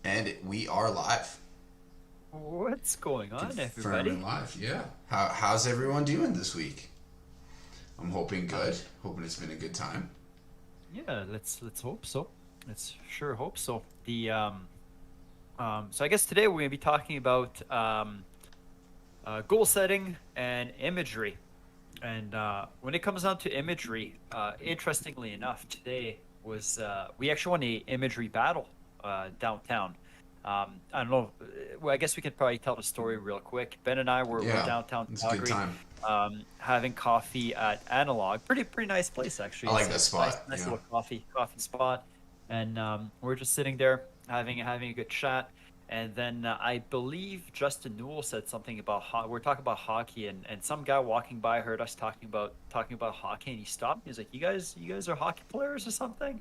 And we are live. What's going on, Confirming everybody? live, yeah. How's everyone doing this week? I'm hoping Uh, good. Hoping it's been a good time. yeah, let's hope so. Let's sure hope so. So I guess today we're gonna be talking about goal setting and imagery. And when it comes down to imagery, interestingly enough, today was we actually won a imagery battle downtown. I don't know. Well, I guess we could probably tell the story real quick. Ben and I were Yeah, downtown it's a good Calgary, time. having coffee at Analog. Pretty nice place actually. I like It's that a nice spot. nice Yeah. little coffee spot, and we're just sitting there having a good chat. And then I believe Justin Newell said something about we're talking about hockey, and some guy walking by heard us talking about hockey, and he stopped. He was like, "You guys are hockey players or something?"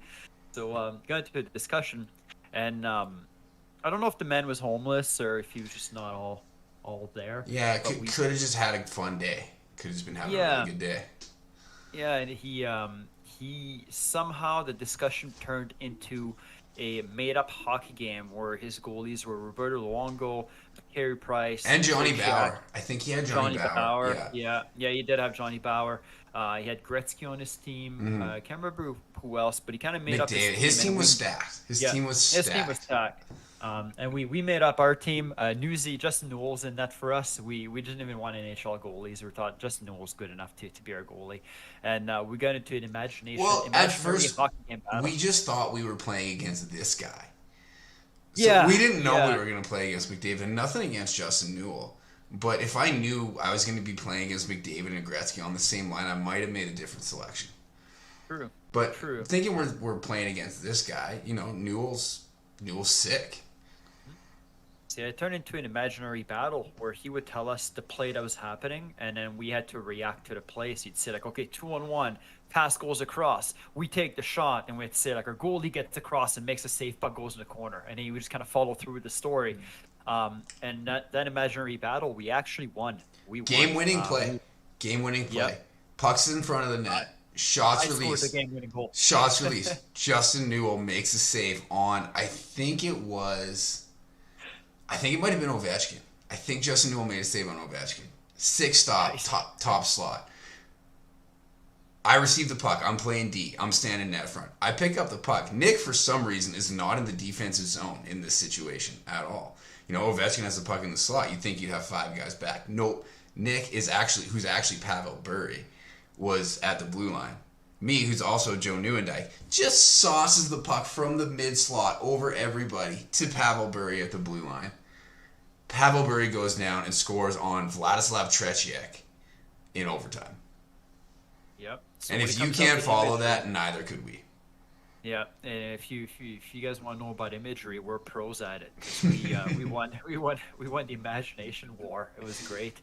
So got into a discussion, and I don't know if the man was homeless or if he was just not all there, Yeah, but could have just had a fun day. Could have just been having a really yeah, good day. yeah, and he somehow the discussion turned into a made up hockey game where his goalies were Roberto Luongo, Carey Price, And Johnny Zajac, Bauer. I think he had Johnny Johnny Bauer. Bauer. Yeah. Yeah, he did have Johnny Bauer. He had Gretzky on his team. hmm I can't remember who else, but he kind of made up his McDavid. team, His and team was we stacked. His yeah, team was his team was stacked. stacked. And we made up our team. Newsy, Justin Newell's in that for us. We didn't even want NHL goalies. We thought Justin Newell's good enough to be our goalie. And we got into an Well, at imaginary first, hockey game we battle. just thought we were playing against this guy. So we Yeah, didn't know we yeah, were going to play against McDavid. Nothing against Justin Newell. But if I knew I was going to be playing against McDavid and Gretzky on the same line, I might have made a different selection. true, But true. thinking we're playing against this guy, Newell's sick. See, it turned into an imaginary battle where he would tell us the play that was happening, and then we had to react to the play. So he'd say like, "Okay, 2-on-1, pass goes across. We take the shot," and we'd say like, "Our goalie gets across and makes a save, puck goes in the corner," and then he would just kind of follow through with the story. And that imaginary battle, we actually won. We Game won. winning play. Game winning play. Yep. Pucks in front of the I, net. Shots I scored the released. game-winning goal. Shots released. Justin Newell makes a save on, I think it might have been Ovechkin. I think Justin Newell made a save on Ovechkin. Six stop, Nice. top slot. I receive the puck. I'm playing D. I'm standing net front. I pick up the puck. Nick, for some reason, is not in the defensive zone in this situation at all. Ovechkin has the puck in the slot. You'd think you'd have five guys back. Nope. Nick who's actually Pavel Bure, was at the blue line. Me, who's also Joe Newendike, just sauces the puck from the mid slot over everybody to Pavel Bure at the blue line. Pavel Bure goes down and scores on Vladislav Tretiak in overtime. Yep. So And when if it you comes down can't to follow imagery, that, neither could we. yeah, and if you guys want to know about imagery, we're pros at it. 'Cause we won the imagination war. It was great.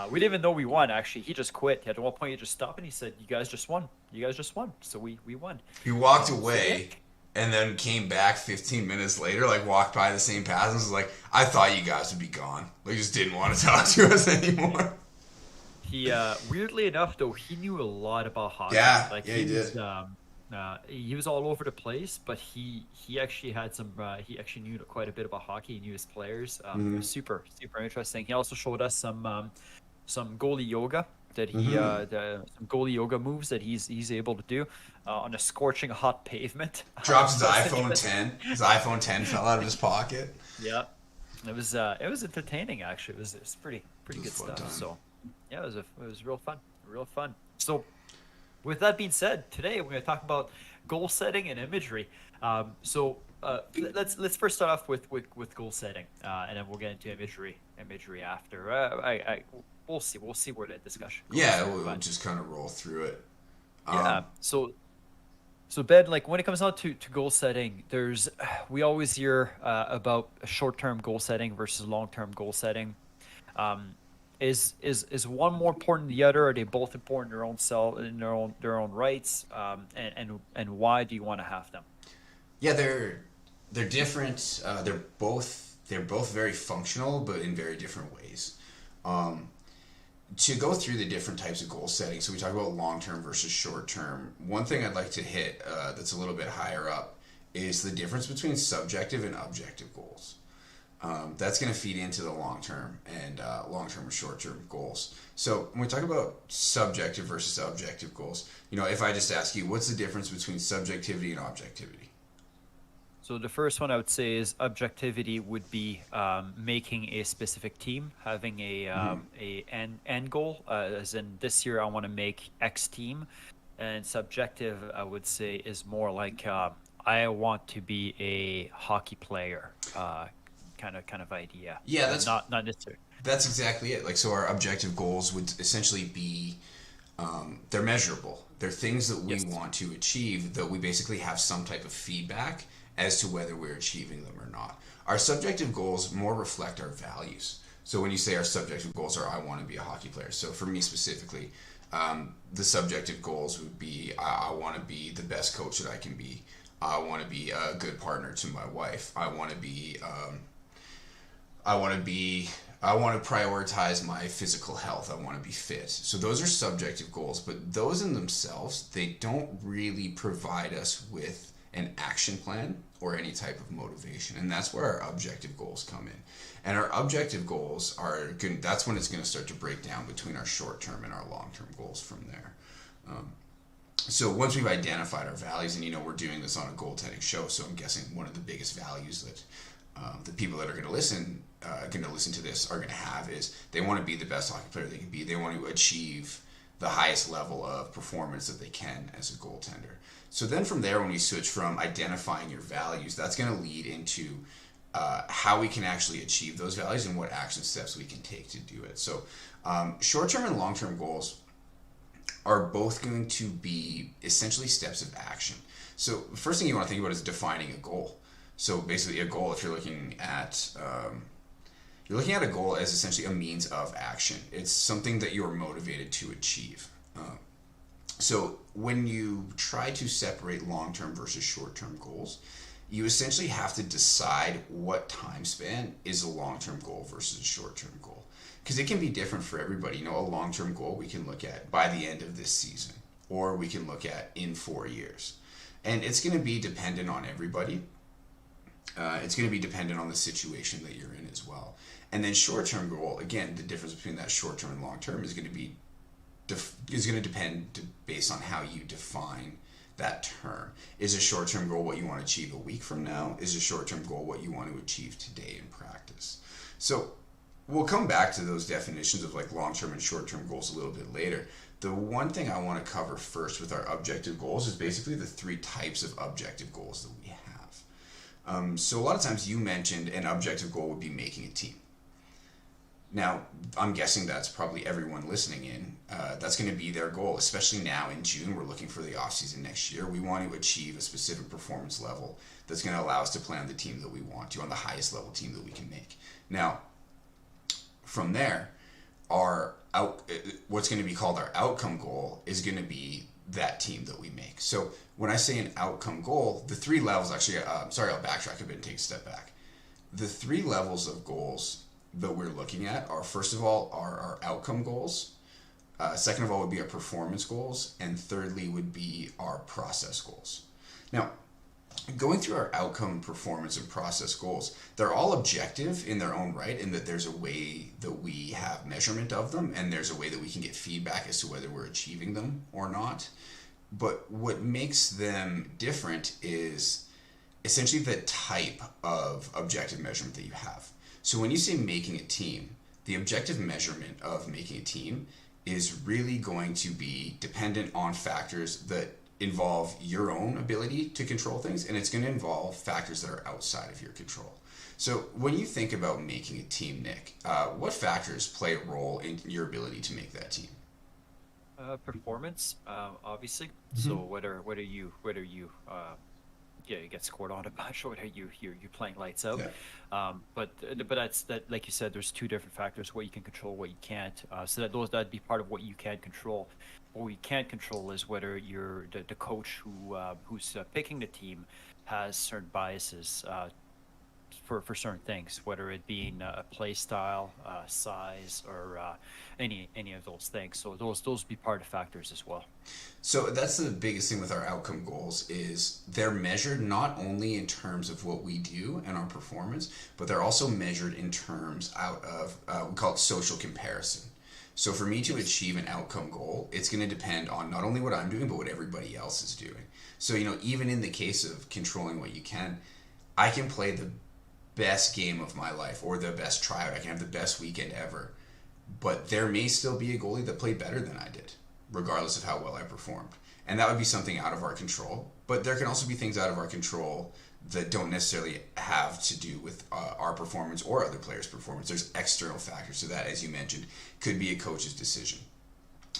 We didn't even know we won. Actually, he just quit. At one point, he just stopped and he said, "You guys just won. You guys just won." So we won. He walked So yeah, away and then came back 15 minutes later, like walked by the same path and was like, I thought you guys would be gone. Like, just didn't want to talk to us anymore. he weirdly enough though he knew a lot about hockey. Yeah, Like yeah, he did. he was all over the place, but he actually had some. He actually knew quite a bit about hockey. He knew his players. It was super interesting. He also showed us some goalie yoga that some goalie yoga moves that he's able to do on a scorching hot pavement. Drops his That was iPhone interesting. 10. His iPhone 10 fell out of his pocket. Yeah, it was entertaining actually. It was pretty It was good a fun stuff. time. So yeah, it was real fun. So with that being said, today we're going to talk about goal setting and imagery. Let's first start off with goal setting, and then we'll get into imagery after. We'll see where the discussion goes Yeah, here, we'll but just kind of roll through it. yeah. Um, So Ben, like when it comes down to goal setting, we always hear about short-term goal setting versus long-term goal setting. Um, is one more important than the other? Are they both important in their own self, in their own rights? And why do you want to have them? yeah, they're different. They're both very functional, but in very different ways. Um, to go through the different types of goal setting, so we talk about long term versus short term. One thing I'd like to hit that's a little bit higher up is the difference between subjective and objective goals. That's going to feed into the long-term and long-term or short-term goals. So when we talk about subjective versus objective goals, if I just ask you, what's the difference between subjectivity and objectivity? So the first one I would say is objectivity would be making a specific team, having a end goal, as in this year I want to make X team, and subjective I would say is more like I want to be a hockey player, kind of idea. Yeah, that's not necessarily. that's exactly it. Like, so our objective goals would essentially be they're measurable. They're things that we Yes. want to achieve that we basically have some type of feedback as to whether we're achieving them or not. Our subjective goals more reflect our values. So when you say our subjective goals are, I want to be a hockey player. So for me specifically, the subjective goals would be, I want to be the best coach that I can be. I want to be a good partner to my wife. I want to prioritize my physical health. I want to be fit. So those are subjective goals, but those in themselves, they don't really provide us with an action plan or any type of motivation. And that's where our objective goals come in. And our objective goals that's when it's going to start to break down between our short-term and our long-term goals from there. So once we've identified our values, and we're doing this on a goaltending show, so I'm guessing one of the biggest values that the people that are going to listen to this are going to have is they want to be the best hockey player they can be. They want to achieve the highest level of performance that they can as a goaltender. So then from there, when we switch from identifying your values, that's going to lead into how we can actually achieve those values and what action steps we can take to do it. So short-term and long-term goals are both going to be essentially steps of action. So the first thing you want to think about is defining a goal. So basically a goal, if you're looking at a goal as essentially a means of action. It's something that you're motivated to achieve. So when you try to separate long-term versus short-term goals, you essentially have to decide what time span is a long-term goal versus a short-term goal. Because it can be different for everybody. A long-term goal we can look at by the end of this season, or we can look at in 4 years. And it's going to be dependent on everybody. It's going to be dependent on the situation that you're in as well. And then short-term goal, again, the difference between that short-term and long-term is going to depend based on how you define that term. Is a short-term goal what you want to achieve a week from now? Is a short-term goal what you want to achieve today in practice? So we'll come back to those definitions of like long-term and short-term goals a little bit later. The one thing I want to cover first with our objective goals is basically the 3 types of objective goals that we have. So a lot of times you mentioned an objective goal would be making a team. Now, I'm guessing that's probably everyone listening in. That's going to be their goal, especially now in June. We're looking for the offseason next year. We want to achieve a specific performance level that's going to allow us to play on the team that we want to, on the highest level team that we can make. Now, from there, what's going to be called our outcome goal is going to be that team that we make. So when I say an outcome goal, the 3 levels, actually, sorry, I'll backtrack a bit and take a step back. The 3 levels of goals that we're looking at are, first of all, our outcome goals. Second of all would be our performance goals. And thirdly would be our process goals. Now, going through our outcome, performance, and process goals, they're all objective in their own right, in that there's a way that we have measurement of them, and there's a way that we can get feedback as to whether we're achieving them or not. But what makes them different is essentially the type of objective measurement that you have. So when you say making a team, the objective measurement of making a team is really going to be dependent on factors that involve your own ability to control things, and it's going to involve factors that are outside of your control. So when you think about making a team, Nick, what factors play a role in your ability to make that team? Performance, obviously. Mm-hmm. So whether you you get scored on a bunch, or whether you're playing lights out. Yeah. But that's that, like you said, there's 2 different factors: what you can control, what you can't. So that'd be part of what you can control. What we can't control is whether the coach who's picking the team has certain biases for certain things, whether it being a play style, size, or any of those things. So those would be part of factors as well. So that's the biggest thing with our outcome goals is they're measured not only in terms of what we do and our performance, but they're also measured in terms out of we call it social comparison. So for me to achieve an outcome goal, it's going to depend on not only what I'm doing, but what everybody else is doing. So, even in the case of controlling what you can, I can play the best game of my life or the best tryout. I can have the best weekend ever. But there may still be a goalie that played better than I did, regardless of how well I performed. And that would be something out of our control. But there can also be things out of our control that don't necessarily have to do with our performance or other players' performance. There's external factors to that, as you mentioned. Could be a coach's decision.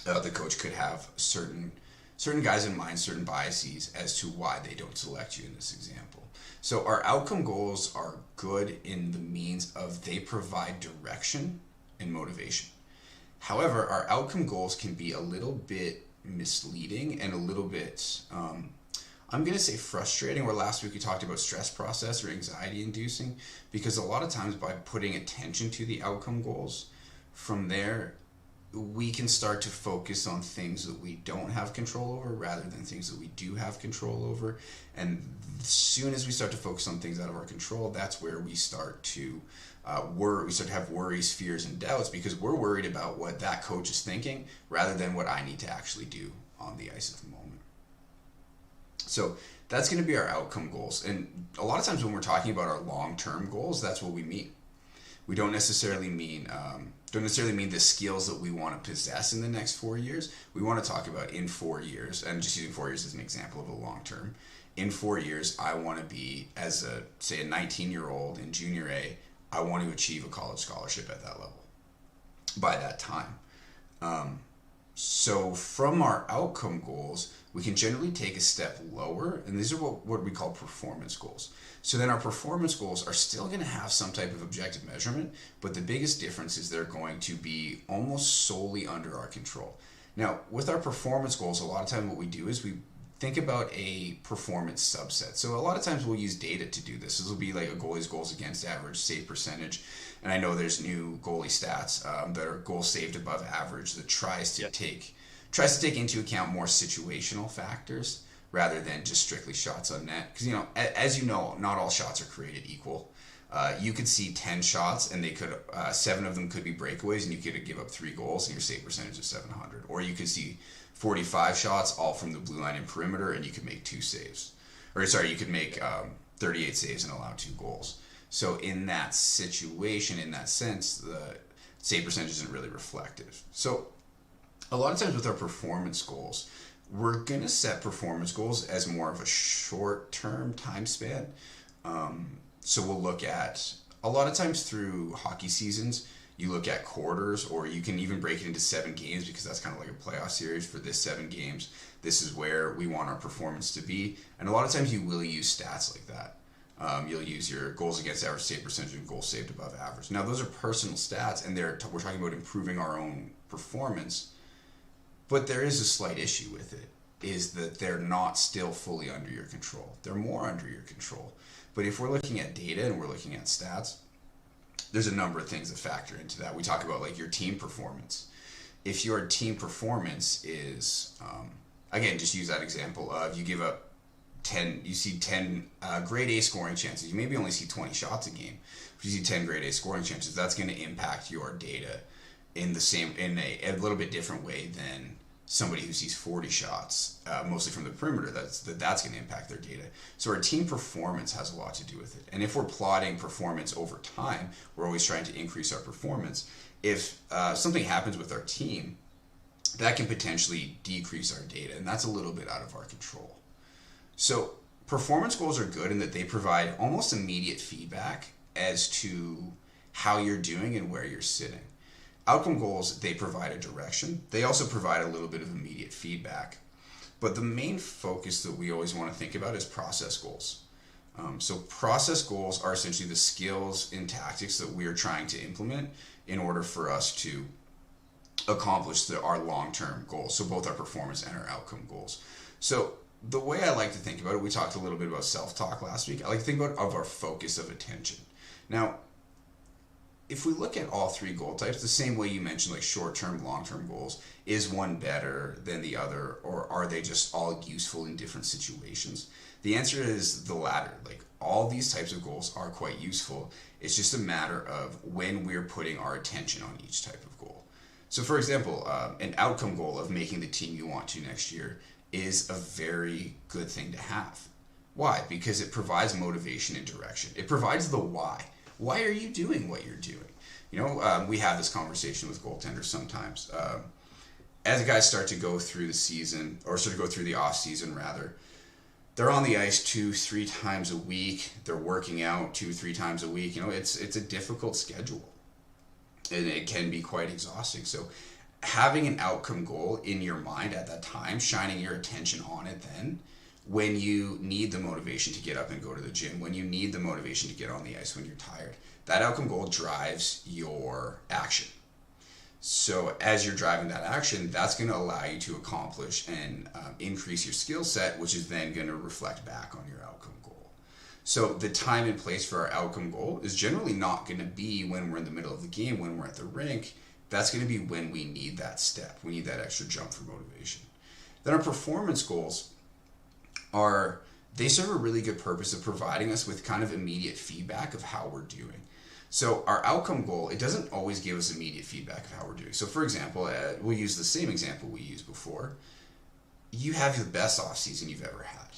The coach could have certain guys in mind, certain biases as to why they don't select you in this example. So our outcome goals are good in the means of they provide direction and motivation. However, our outcome goals can be a little bit misleading and a little bit I'm going to say frustrating, where last week we talked about stress process or anxiety inducing, because a lot of times by putting attention to the outcome goals, from there we can start to focus on things that we don't have control over rather than things that we do have control over. And as soon as we start to focus on things out of our control, that's where we start to we start to have worries, fears, and doubts, because we're worried about what that coach is thinking rather than what I need to actually do on the ice at the moment. So that's going to be our outcome goals. And a lot of times when we're talking about our long-term goals, that's what we mean. We don't necessarily mean the skills that we want to possess in the next 4 years. We want to talk about in 4 years, and just using 4 years as an example of a long term. In 4 years, I want to be, as a 19-year-old in junior A, I want to achieve a college scholarship at that level by that time. So from our outcome goals, we can generally take a step lower, and these are what we call performance goals. So then our performance goals are still going to have some type of objective measurement, but the biggest difference is they're going to be almost solely under our control. Now, with our performance goals, a lot of time what we do is we think about a performance subset. So a lot of times we'll use data to do this. This will be like a goalie's goals against average, save percentage. And I know there's new goalie stats that are goals saved above average that tries to take into account more situational factors rather than just strictly shots on net. Because, as you know, not all shots are created equal. You could see 10 shots and they could 7 of them could be breakaways, and you could give up 3 goals and your save percentage is 700. Or you could see 45 shots all from the blue line and perimeter and you could make 2 saves. You could make 38 saves and allow 2 goals. So in that situation, in that sense, the save percentage isn't really reflective. So a lot of times with our performance goals, we're going to set performance goals as more of a short-term time span. So we'll look at, a lot of times through hockey seasons, you look at quarters, or you can even break it into 7 games, because that's kind of like a playoff series. For this 7 games, this is where we want our performance to be. And a lot of times you will use stats like that. You'll use your goals against average, save percentage, and goals saved above average. Now, those are personal stats, and we're talking about improving our own performance. But there is a slight issue with it, is that they're not still fully under your control. They're more under your control. But if we're looking at data and we're looking at stats, there's a number of things that factor into that. We talk about like your team performance. If your team performance is, again, just use that example of you give up 10, you see 10 grade A scoring chances. You maybe only see 20 shots a game. If you see 10 grade A scoring chances, that's going to impact your data in a little bit different way than somebody who sees 40 shots, mostly from the perimeter. That's going to impact their data. So our team performance has a lot to do with it. And if we're plotting performance over time, we're always trying to increase our performance. If something happens with our team, that can potentially decrease our data, and that's a little bit out of our control. So performance goals are good in that they provide almost immediate feedback as to how you're doing and where you're sitting. Outcome goals, they provide a direction. They also provide a little bit of immediate feedback. But the main focus that we always want to think about is process goals. So process goals are essentially the skills and tactics that we are trying to implement in order for us to accomplish our long-term goals. So both our performance and our outcome goals. So the way I like to think about it, we talked a little bit about self-talk last week. I like to think about of our focus of attention. Now, if we look at all three goal types, the same way you mentioned, like short-term, long-term goals, is one better than the other, or are they just all useful in different situations? The answer is the latter. Like, all these types of goals are quite useful. It's just a matter of when we're putting our attention on each type of goal. So, for example, an outcome goal of making the team you want to next year is a very good thing to have. Why? Because it provides motivation and direction. It provides the why. Why are you doing what you're doing? You know, we have this conversation with goaltenders sometimes. As guys start to go through the season, or sort of go through the off season rather, they're on the ice 2-3 times a week. They're working out 2-3 times a week. You know, it's a difficult schedule, and it can be quite exhausting. So having an outcome goal in your mind at that time, shining your attention on it then, when you need the motivation to get up and go to the gym, when you need the motivation to get on the ice when you're tired, that outcome goal drives your action. So as you're driving that action, that's going to allow you to accomplish and increase your skill set, which is then going to reflect back on your outcome goal. So the time and place for our outcome goal is generally not going to be when we're in the middle of the game, when we're at the rink. That's going to be when we need that step. We need that extra jump for motivation. Then our performance goals they serve a really good purpose of providing us with kind of immediate feedback of how we're doing. So our outcome goal, it doesn't always give us immediate feedback of how we're doing. So for example, we'll use the same example we used before. You have the best off season you've ever had.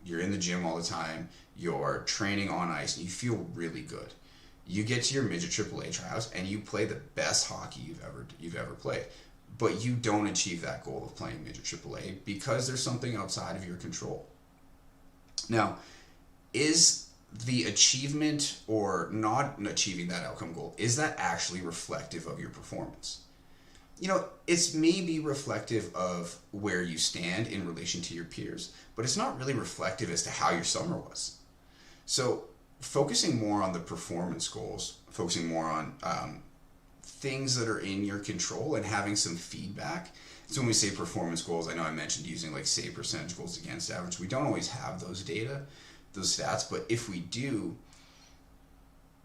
You're in the gym all the time. You're training on ice, and you feel really good. You get to your midget AAA tryouts, and you play the best hockey you've ever played. But you don't achieve that goal of playing midget AAA because there's something outside of your control. Now, is the achievement or not achieving that outcome goal, is that actually reflective of your performance? You know, it's maybe reflective of where you stand in relation to your peers, but it's not really reflective as to how your summer was. So focusing more on the performance goals, focusing more on things that are in your control and having some feedback. So when we say performance goals, I know I mentioned using like save percentage goals against average. We don't always have those data, those stats, but if we do,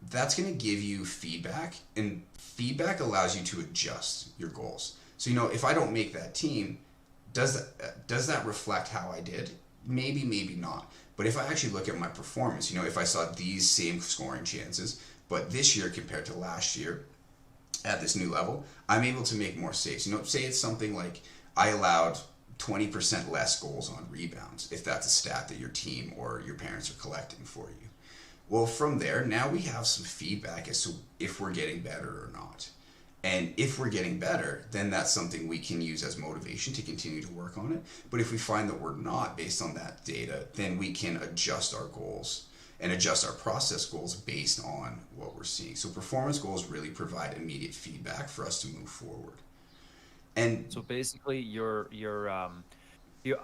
that's going to give you feedback, and feedback allows you to adjust your goals. So, you know, if I don't make that team, does that reflect how I did? Maybe, maybe not. But if I actually look at my performance, you know, if I saw these same scoring chances, but this year compared to last year at this new level, I'm able to make more saves. You know, say it's something like I allowed 20% less goals on rebounds, if that's a stat that your team or your parents are collecting for you. Well, from there, now we have some feedback as to if we're getting better or not. And if we're getting better, then that's something we can use as motivation to continue to work on it. But if we find that we're not based on that data, then we can adjust our goals and adjust our process goals based on what we're seeing. So performance goals really provide immediate feedback for us to move forward. And so basically, your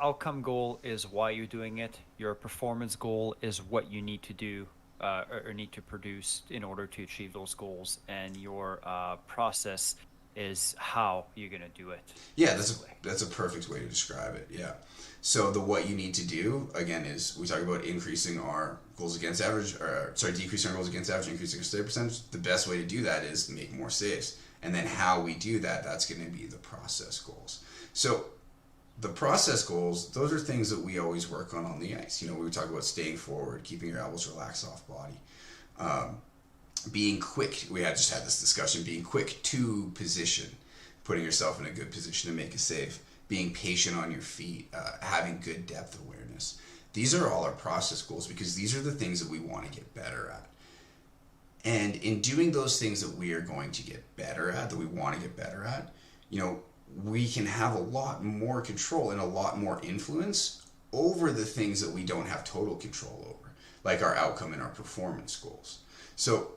outcome goal is why you're doing it. Your performance goal is what you need to do or need to produce in order to achieve those goals, and your process is how you're going to do it. Yeah, that's a perfect way to describe it. Yeah. So the what you need to do, again, is we talk about increasing our goals against average, decreasing our goals against average, increasing our save percentage. The best way to do that is make more saves. And then how we do that, that's going to be the process goals. So the process goals, those are things that we always work on the ice. You know, we talk about staying forward, keeping your elbows relaxed off body, being quick. We just had this discussion, being quick to position, putting yourself in a good position to make a save, being patient on your feet, having good depth awareness. These are all our process goals because these are the things that we want to get better at. And in doing those things that we are going to get better at, that we want to get better at, you know, we can have a lot more control and a lot more influence over the things that we don't have total control over, like our outcome and our performance goals. So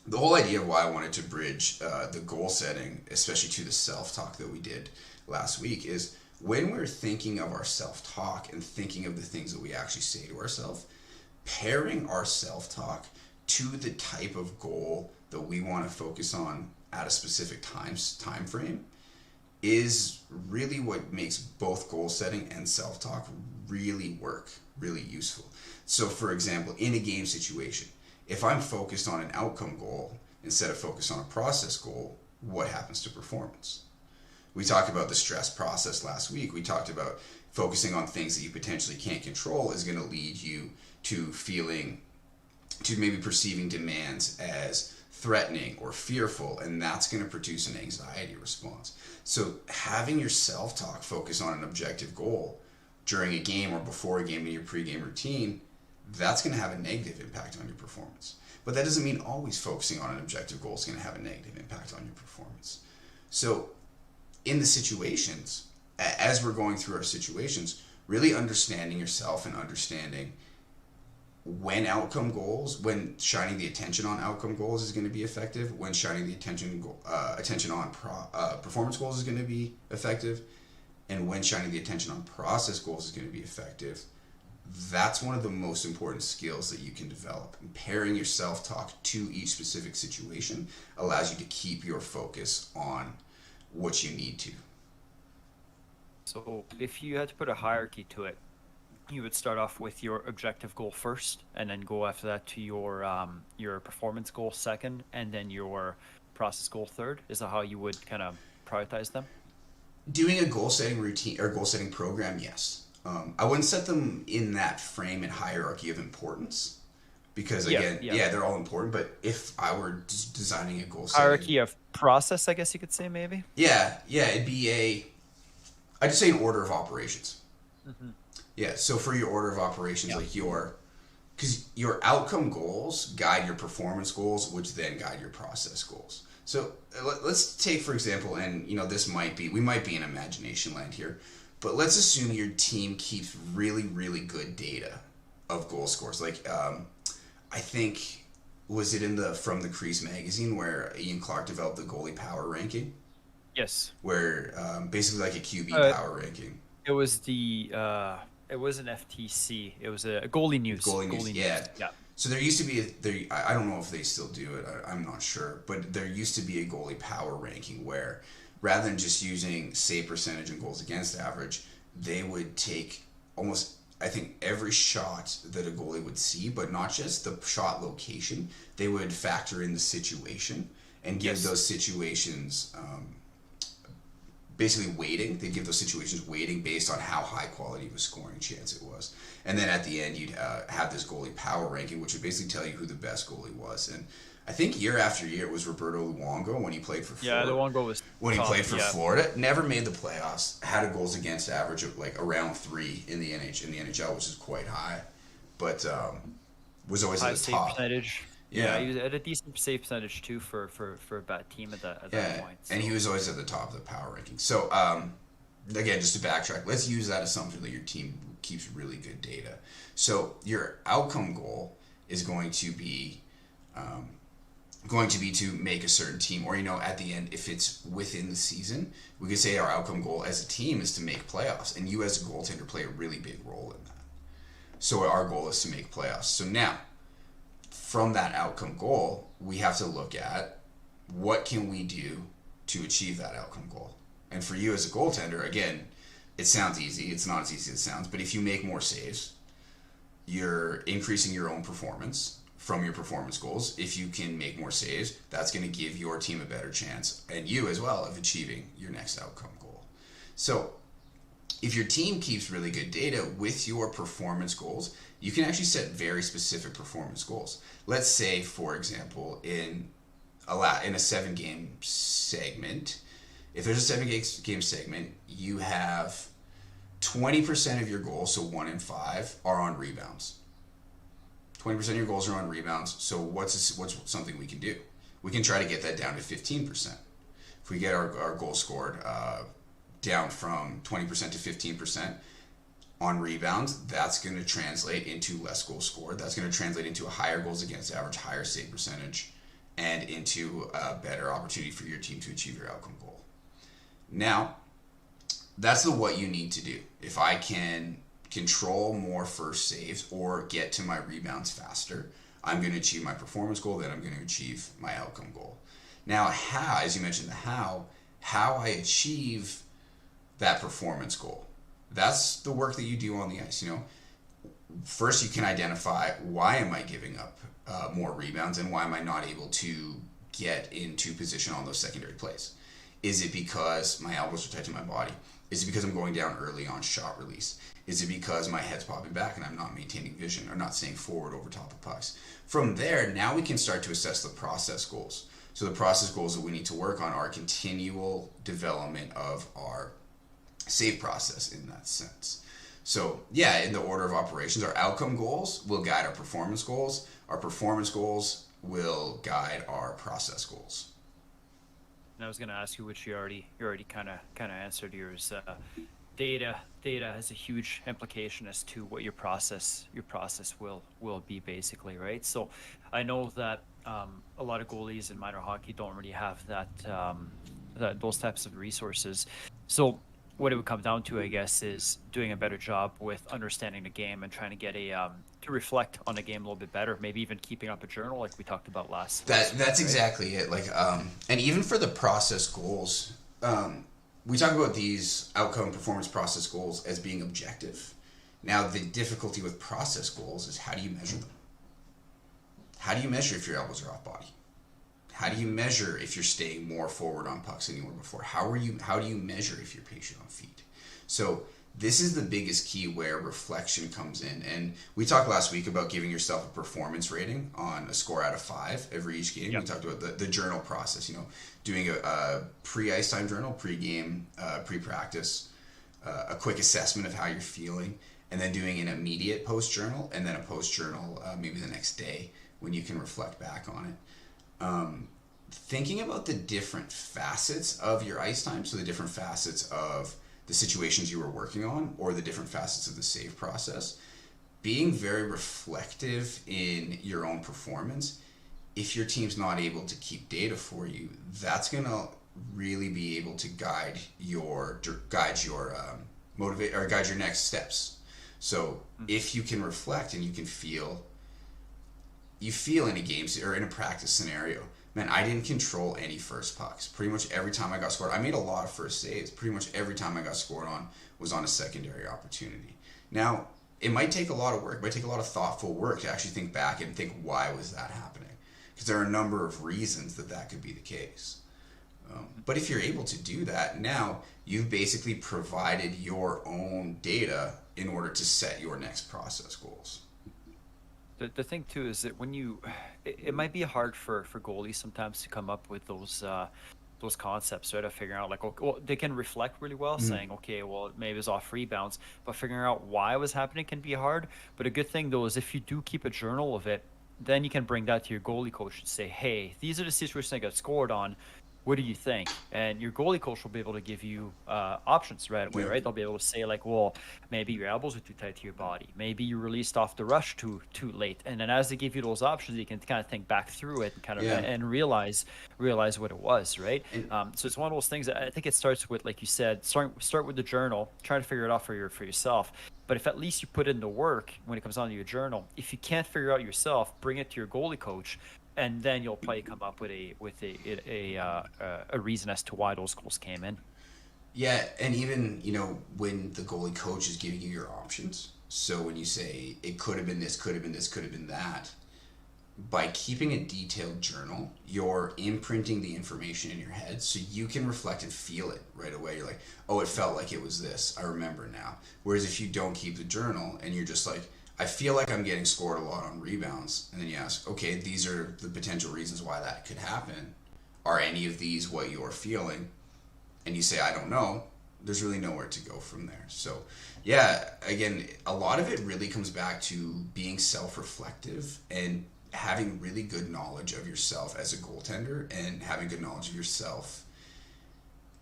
the whole idea of why I wanted to bridge the goal setting, especially to the self-talk that we did last week, is when we're thinking of our self-talk and thinking of the things that we actually say to ourselves, pairing our self-talk to the type of goal that we want to focus on at a specific time frame is really what makes both goal setting and self-talk really work, really useful. So for example, in a game situation, if I'm focused on an outcome goal instead of focused on a process goal, what happens to performance? We talked about the stress process last week. We talked about focusing on things that you potentially can't control is going to lead you to maybe perceiving demands as threatening or fearful, and that's going to produce an anxiety response. So having your self-talk focus on an objective goal during a game or before a game in your pre-game routine, that's going to have a negative impact on your performance. But that doesn't mean always focusing on an objective goal is going to have a negative impact on your performance. So in the situations, as we're going through our situations, really understanding yourself and understanding when shining the attention on outcome goals is going to be effective, when shining the attention on performance goals is going to be effective, and when shining the attention on process goals is going to be effective. That's one of the most important skills that you can develop. And pairing your self-talk to each specific situation allows you to keep your focus on what you need to. So if you had to put a hierarchy to it, you would start off with your objective goal first, and then go after that to your performance goal second, and then your process goal third. Is that how you would kind of prioritize them? Doing a goal setting routine or goal setting program, yes. I wouldn't set them in that frame and hierarchy of importance, because again, they're all important. But if I were designing a goal setting hierarchy of process, I guess you could say, maybe. Yeah, it'd be I'd just say an order of operations. Mm-hmm. Yeah, so for your order of operations, because your outcome goals guide your performance goals, which then guide your process goals. So let's take, for example, and we might be in imagination land here, but let's assume your team keeps really, really good data of goal scores. Like, I think, was it from the Crease magazine where Ian Clark developed the goalie power ranking? Yes. Where basically like a QB power ranking. It was it was an FTC. It was a Goalie News. Goalie News. Yeah. So there used to be I don't know if they still do it. I'm not sure, but there used to be a goalie power ranking where, rather than just using save percentage and goals against average, they would take almost, I think, every shot that a goalie would see, but not just the shot location. They would factor in the situation and give those situations basically weighting. They'd give those situations weighting based on how high quality of a scoring chance it was. And then at the end, you'd have this goalie power ranking, which would basically tell you who the best goalie was. And I think year after year, it was Roberto Luongo when he played for Florida. Yeah, Luongo was when he played for Florida. Never made the playoffs. Had a goals against average of like around 3 in the NHL, which is quite high. But was always at the top. Percentage. Yeah, he was at a decent save percentage too for a bad team at that point. So. And he was always at the top of the power ranking. So again, just to backtrack, let's use that assumption that your team keeps really good data. So your outcome goal is going to be to make a certain team, or at the end, if it's within the season, we could say our outcome goal as a team is to make playoffs, and you as a goaltender play a really big role in that. So our goal is to make playoffs. So now, from that outcome goal, we have to look at what can we do to achieve that outcome goal. And for you as a goaltender, again, it sounds easy. It's not as easy as it sounds. But if you make more saves, you're increasing your own performance from your performance goals. If you can make more saves, that's going to give your team a better chance, and you as well, of achieving your next outcome goal. So if your team keeps really good data with your performance goals, you can actually set very specific performance goals. Let's say, for example, in a 7-game segment, if there's a 7-game segment, you have 20% of your goals, so 1 in 5, are on rebounds. 20% of your goals are on rebounds. So what's something we can do? We can try to get that down to 15%. If we get our goal scored down from 20% to 15% on rebounds, that's going to translate into less goals scored. That's going to translate into a higher goals against average, higher save percentage, and into a better opportunity for your team to achieve your outcome goal. Now, that's what you need to do. If I can control more first saves or get to my rebounds faster, I'm going to achieve my performance goal, then I'm going to achieve my outcome goal. Now, how, as you mentioned, how I achieve that performance goal. That's the work that you do on the ice. First you can identify, why am I giving up more rebounds, and why am I not able to get into position on those secondary plays? Is it because my elbows are tight to my body? Is it because I'm going down early on shot release? Is it because my head's popping back and I'm not maintaining vision or not staying forward over top of pucks? From there, now we can start to assess the process goals. So the process goals that we need to work on are continual development of our save process in that sense. So yeah, in the order of operations, our outcome goals will guide our performance goals. Our performance goals will guide our process goals. And I was going to ask you, which you already kind of answered yours. Data has a huge implication as to what your process will be, basically, right? So I know that a lot of goalies in minor hockey don't really have those types of resources. So what it would come down to, I guess, is doing a better job with understanding the game and trying to get to reflect on the game a little bit better. Maybe even keeping up a journal, like we talked about last. That's right? exactly it. Like, and even for the process goals, we talk about these outcome performance process goals as being objective. Now, the difficulty with process goals is, how do you measure them? How do you measure if your elbows are off body? How do you measure if you're staying more forward on pucks than you were before? How do you measure if you're patient on feet? So this is the biggest key where reflection comes in. And we talked last week about giving yourself a performance rating on a score out of 5 every each game. Yep. We talked about the journal process, doing a pre-ice time journal, pre-game, pre-practice, a quick assessment of how you're feeling, and then doing an immediate post-journal, and then a post-journal maybe the next day when you can reflect back on it. Thinking about the different facets of your ice time, so the different facets of the situations you were working on, or the different facets of the save process, being very reflective in your own performance. If your team's not able to keep data for you, that's going to really be able to guide your motivate or guide your next steps. So if you can reflect and you can feel in a game or in a practice scenario, man, I didn't control any first pucks. Pretty much every time I got scored, I made a lot of first saves. Pretty much every time I got scored on was on a secondary opportunity. Now, it might take a lot of work. It might take a lot of thoughtful work to actually think back and think, why was that happening? Because there are a number of reasons that could be the case. But if you're able to do that, now you've basically provided your own data in order to set your next process goals. The thing too is that it might be hard for goalies sometimes to come up with those concepts, right? Of figuring out, like, okay, well, they can reflect really well, saying, okay, well, maybe it was off rebounds, but figuring out why it was happening can be hard. But a good thing though is if you do keep a journal of it, then you can bring that to your goalie coach and say, hey, these are the situations I got scored on. What do you think? And your goalie coach will be able to give you options right away, right? They'll be able to say, like, well, maybe your elbows are too tight to your body. Maybe you released off the rush too late. And then as they give you those options, you can kind of think back through it and kind of and realize what it was, right? So it's one of those things that I think it starts with, like you said, start with the journal, try to figure it out for yourself. But if at least you put in the work when it comes down to your journal, if you can't figure it out yourself, bring it to your goalie coach. And then you'll probably come up with a reason as to why those goals came in. Yeah, and even when the goalie coach is giving you your options, so when you say it could have been this, could have been this, could have been that, by keeping a detailed journal, you're imprinting the information in your head, so you can reflect and feel it right away. You're like, oh, it felt like it was this. I remember now. Whereas if you don't keep the journal and you're just like, I feel like I'm getting scored a lot on rebounds. And then you ask, okay, these are the potential reasons why that could happen. Are any of these what you're feeling? And you say, I don't know. There's really nowhere to go from there. So, yeah, again, a lot of it really comes back to being self-reflective and having really good knowledge of yourself as a goaltender and having good knowledge of yourself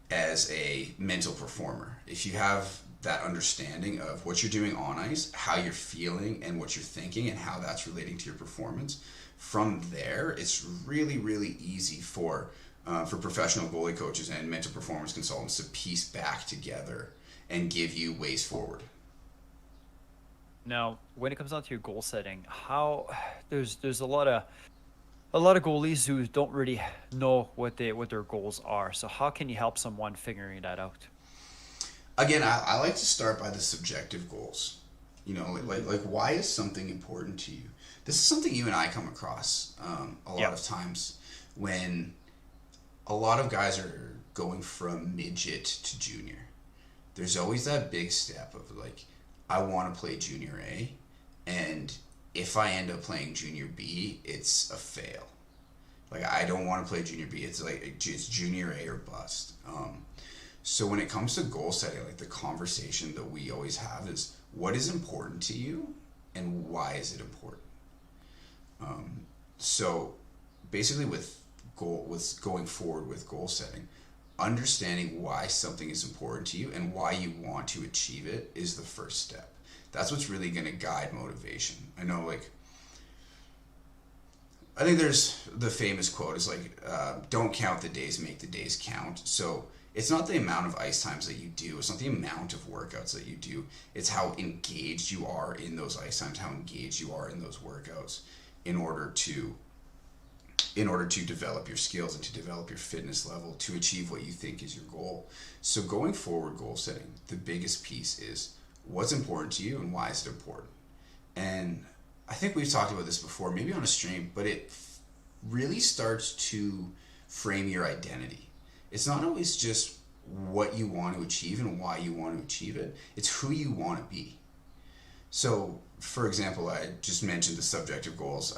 as a mental performer. If you have that understanding of what you're doing on ice, how you're feeling, and what you're thinking, and how that's relating to your performance, from there, it's really, really easy for professional goalie coaches and mental performance consultants to piece back together and give you ways forward. Now, when it comes down to your goal setting, there's a lot of goalies who don't really know what their goals are. So how can you help someone figuring that out? Again, I like to start by the subjective goals. You know, like why is something important to you? This is something you and I come across a lot Yeah. of times when a lot of guys are going from midget to junior. There's always that big step of like, I want to play junior A, and if I end up playing junior B, it's a fail. Like I don't want to play junior B. It's like it's junior A or bust. So when it comes to goal setting, like the conversation that we always have is what is important to you and why is it important? So basically with going forward with goal setting, understanding why something is important to you and why you want to achieve it is the first step. That's what's really going to guide motivation. I know, like, I think there's the famous quote is like, don't count the days, make the days count. So it's not the amount of ice times that you do, it's not the amount of workouts that you do, it's how engaged you are in those ice times, how engaged you are in those workouts in order to develop your skills and to develop your fitness level to achieve what you think is your goal. So going forward, goal setting, the biggest piece is what's important to you and why is it important. And I think we've talked about this before, maybe on a stream, but it really starts to frame your identity. It's not always just what you want to achieve and why you want to achieve it, it's who you want to be. So, for example, I just mentioned the subjective goals.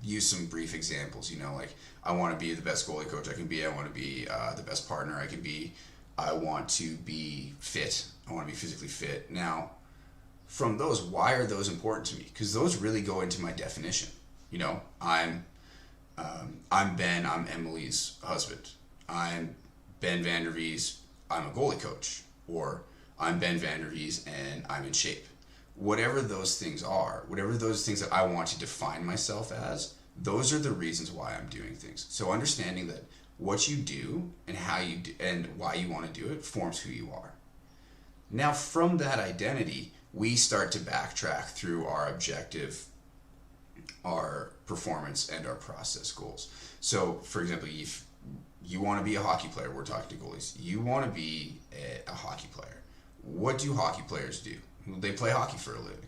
Use some brief examples. You know, like I want to be the best goalie coach I can be. I want to be the best partner I can be. I want to be fit. I want to be physically fit. Now, from those, why are those important to me? Because those really go into my definition. You know, I'm Ben. I'm Emily's husband. I'm Ben Vandervees. I'm a goalie coach, or I'm Ben Vandervees and I'm in shape. Whatever those things are, whatever those things that I want to define myself as, those are the reasons why I'm doing things. So understanding that what you do and how you do and why you want to do it forms who you are. Now, from that identity, we start to backtrack through our objective, our performance, and our process goals. So, for example, if you want to be a hockey player, we're talking to goalies, you want to be a hockey player. What do hockey players do? They play hockey for a living.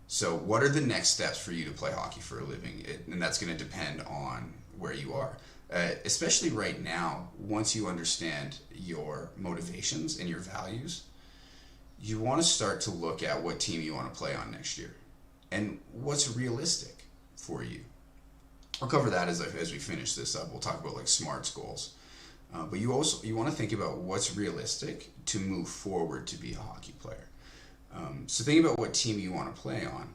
So what are the next steps for you to play hockey for a living? And that's going to depend on where you are. Especially right now, once you understand your motivations and your values, you want to start to look at what team you want to play on next year and what's realistic for you. I'll cover that as we finish this up. We'll talk about like SMARTS goals. But you want to think about what's realistic to move forward to be a hockey player. So think about what team you want to play on.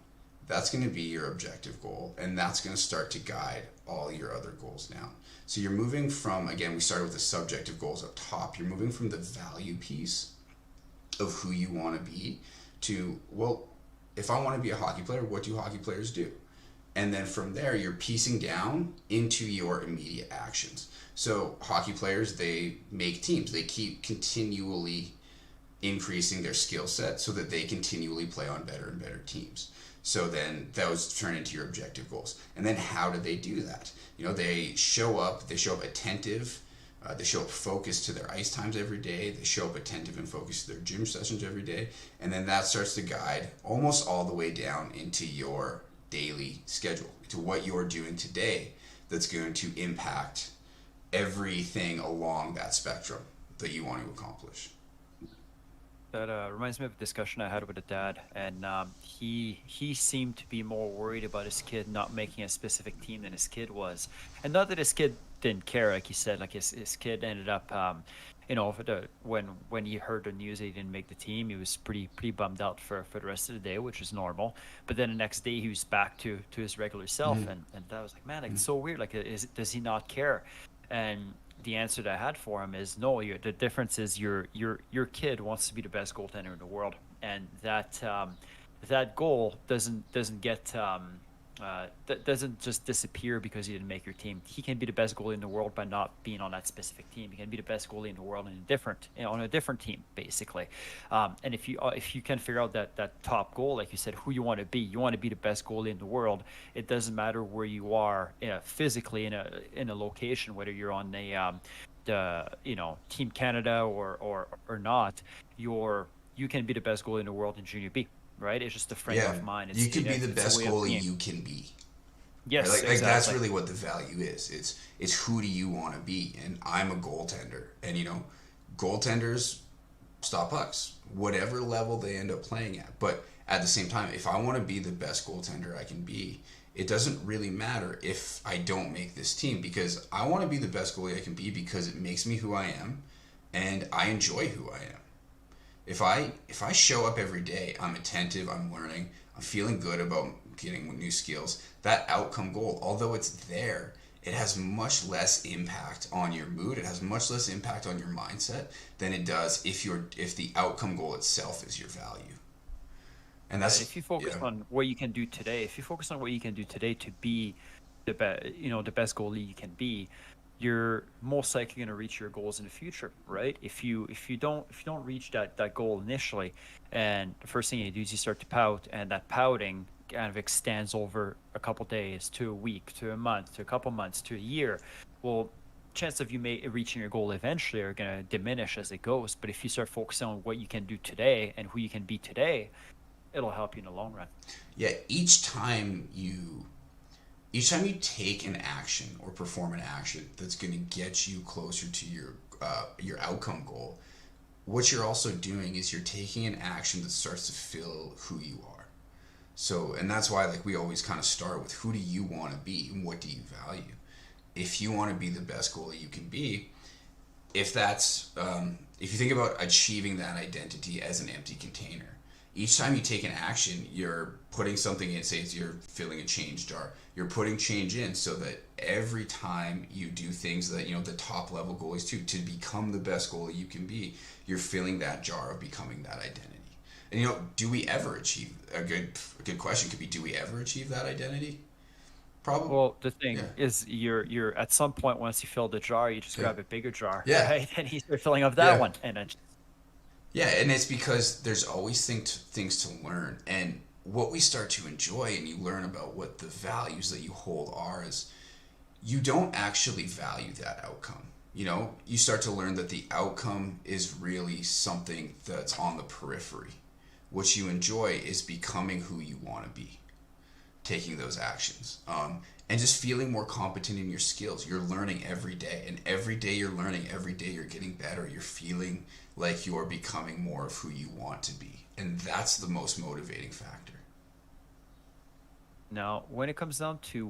That's going to be your objective goal, and that's going to start to guide all your other goals down. So you're moving from, again, we started with the subjective goals up top. You're moving from the value piece of who you want to be to, well, if I want to be a hockey player, what do hockey players do? And then from there, you're piecing down into your immediate actions. So hockey players, they make teams. They keep continually increasing their skill set so that they continually play on better and better teams. So then those turn into your objective goals. And then how do they do that? You know, they show up attentive, they show up focused to their ice times every day, they show up attentive and focused to their gym sessions every day, and then that starts to guide almost all the way down into your daily schedule, to what you're doing today that's going to impact everything along that spectrum that you want to accomplish. That reminds me of a discussion I had with a dad, and he seemed to be more worried about his kid not making a specific team than his kid was, and not that his kid didn't care, like he said, like his kid ended up, for when he heard the news that he didn't make the team, he was pretty bummed out for the rest of the day, which is normal. But then the next day he was back to his regular self, Mm-hmm. and I was like, man, like, it's so weird. Like, does he not care? And the answer that I had for him is no. The difference is your kid wants to be the best goaltender in the world, and that goal doesn't get that doesn't just disappear because you didn't make your team. He can be the best goalie in the world by not being on that specific team. He can be the best goalie in the world on a different team, basically. And if you can figure out that top goal, like you said, who you want to be the best goalie in the world. It doesn't matter where you are physically in a location, whether you're on Team Canada or not, you can be the best goalie in the world in junior B, right? It's just a frame Yeah, of mind. you can be the It's a best way of goalie being. you can be. Right? Yes, Like that's exactly. really what the value is. It's who do you want to be? And I'm a goaltender, and goaltenders stop pucks, whatever level they end up playing at. But at the same time, if I want to be the best goaltender I can be, it doesn't really matter if I don't make this team, because I want to be the best goalie I can be because it makes me who I am, and I enjoy who I am. If I show up every day, I'm attentive, I'm learning, I'm feeling good about getting new skills, that outcome goal, although it's there, it has much less impact on your mood. It has much less impact on your mindset than it does if the outcome goal itself is your value. And Yeah, that's if you focus yeah. on what you can do today, if you focus on what you can do today to be the best goalie you can be, you're most likely going to reach your goals in the future, right? If you don't reach that goal initially, and the first thing you do is you start to pout, and that pouting kind of extends over a couple days to a week to a month to a couple months to a year. Well, chance of reaching your goal eventually are going to diminish as it goes. But if you start focusing on what you can do today and who you can be today, it'll help you in the long run. Yeah, each time you take an action or perform an action that's going to get you closer to your outcome goal, what you're also doing is you're taking an action that starts to fill who you are. So, and that's why like we always kind of start with who do you want to be and what do you value. If you want to be the best goalie you can be, if you think about achieving that identity as an empty container, each time you take an action, you're putting something in. Say you're filling a change jar, you're putting change in, so that every time you do things that the top level goalies do to become the best goalie you can be, you're filling that jar of becoming that identity. And do we ever achieve a good question could be, do we ever achieve that identity? Probably. Well, the Yeah. thing is, you're at some point, once you fill the jar, you just Yeah. grab a bigger jar, Yeah. right? And you start filling up that Yeah. one, and then Yeah, and it's because there's always things to learn. And what we start to enjoy and you learn about what the values that you hold are is you don't actually value that outcome. You start to learn that the outcome is really something that's on the periphery. What you enjoy is becoming who you want to be, taking those actions, and just feeling more competent in your skills. You're learning every day, and every day you're learning, every day you're getting better. You're feeling like you're becoming more of who you want to be, and that's the most motivating factor. now when it comes down to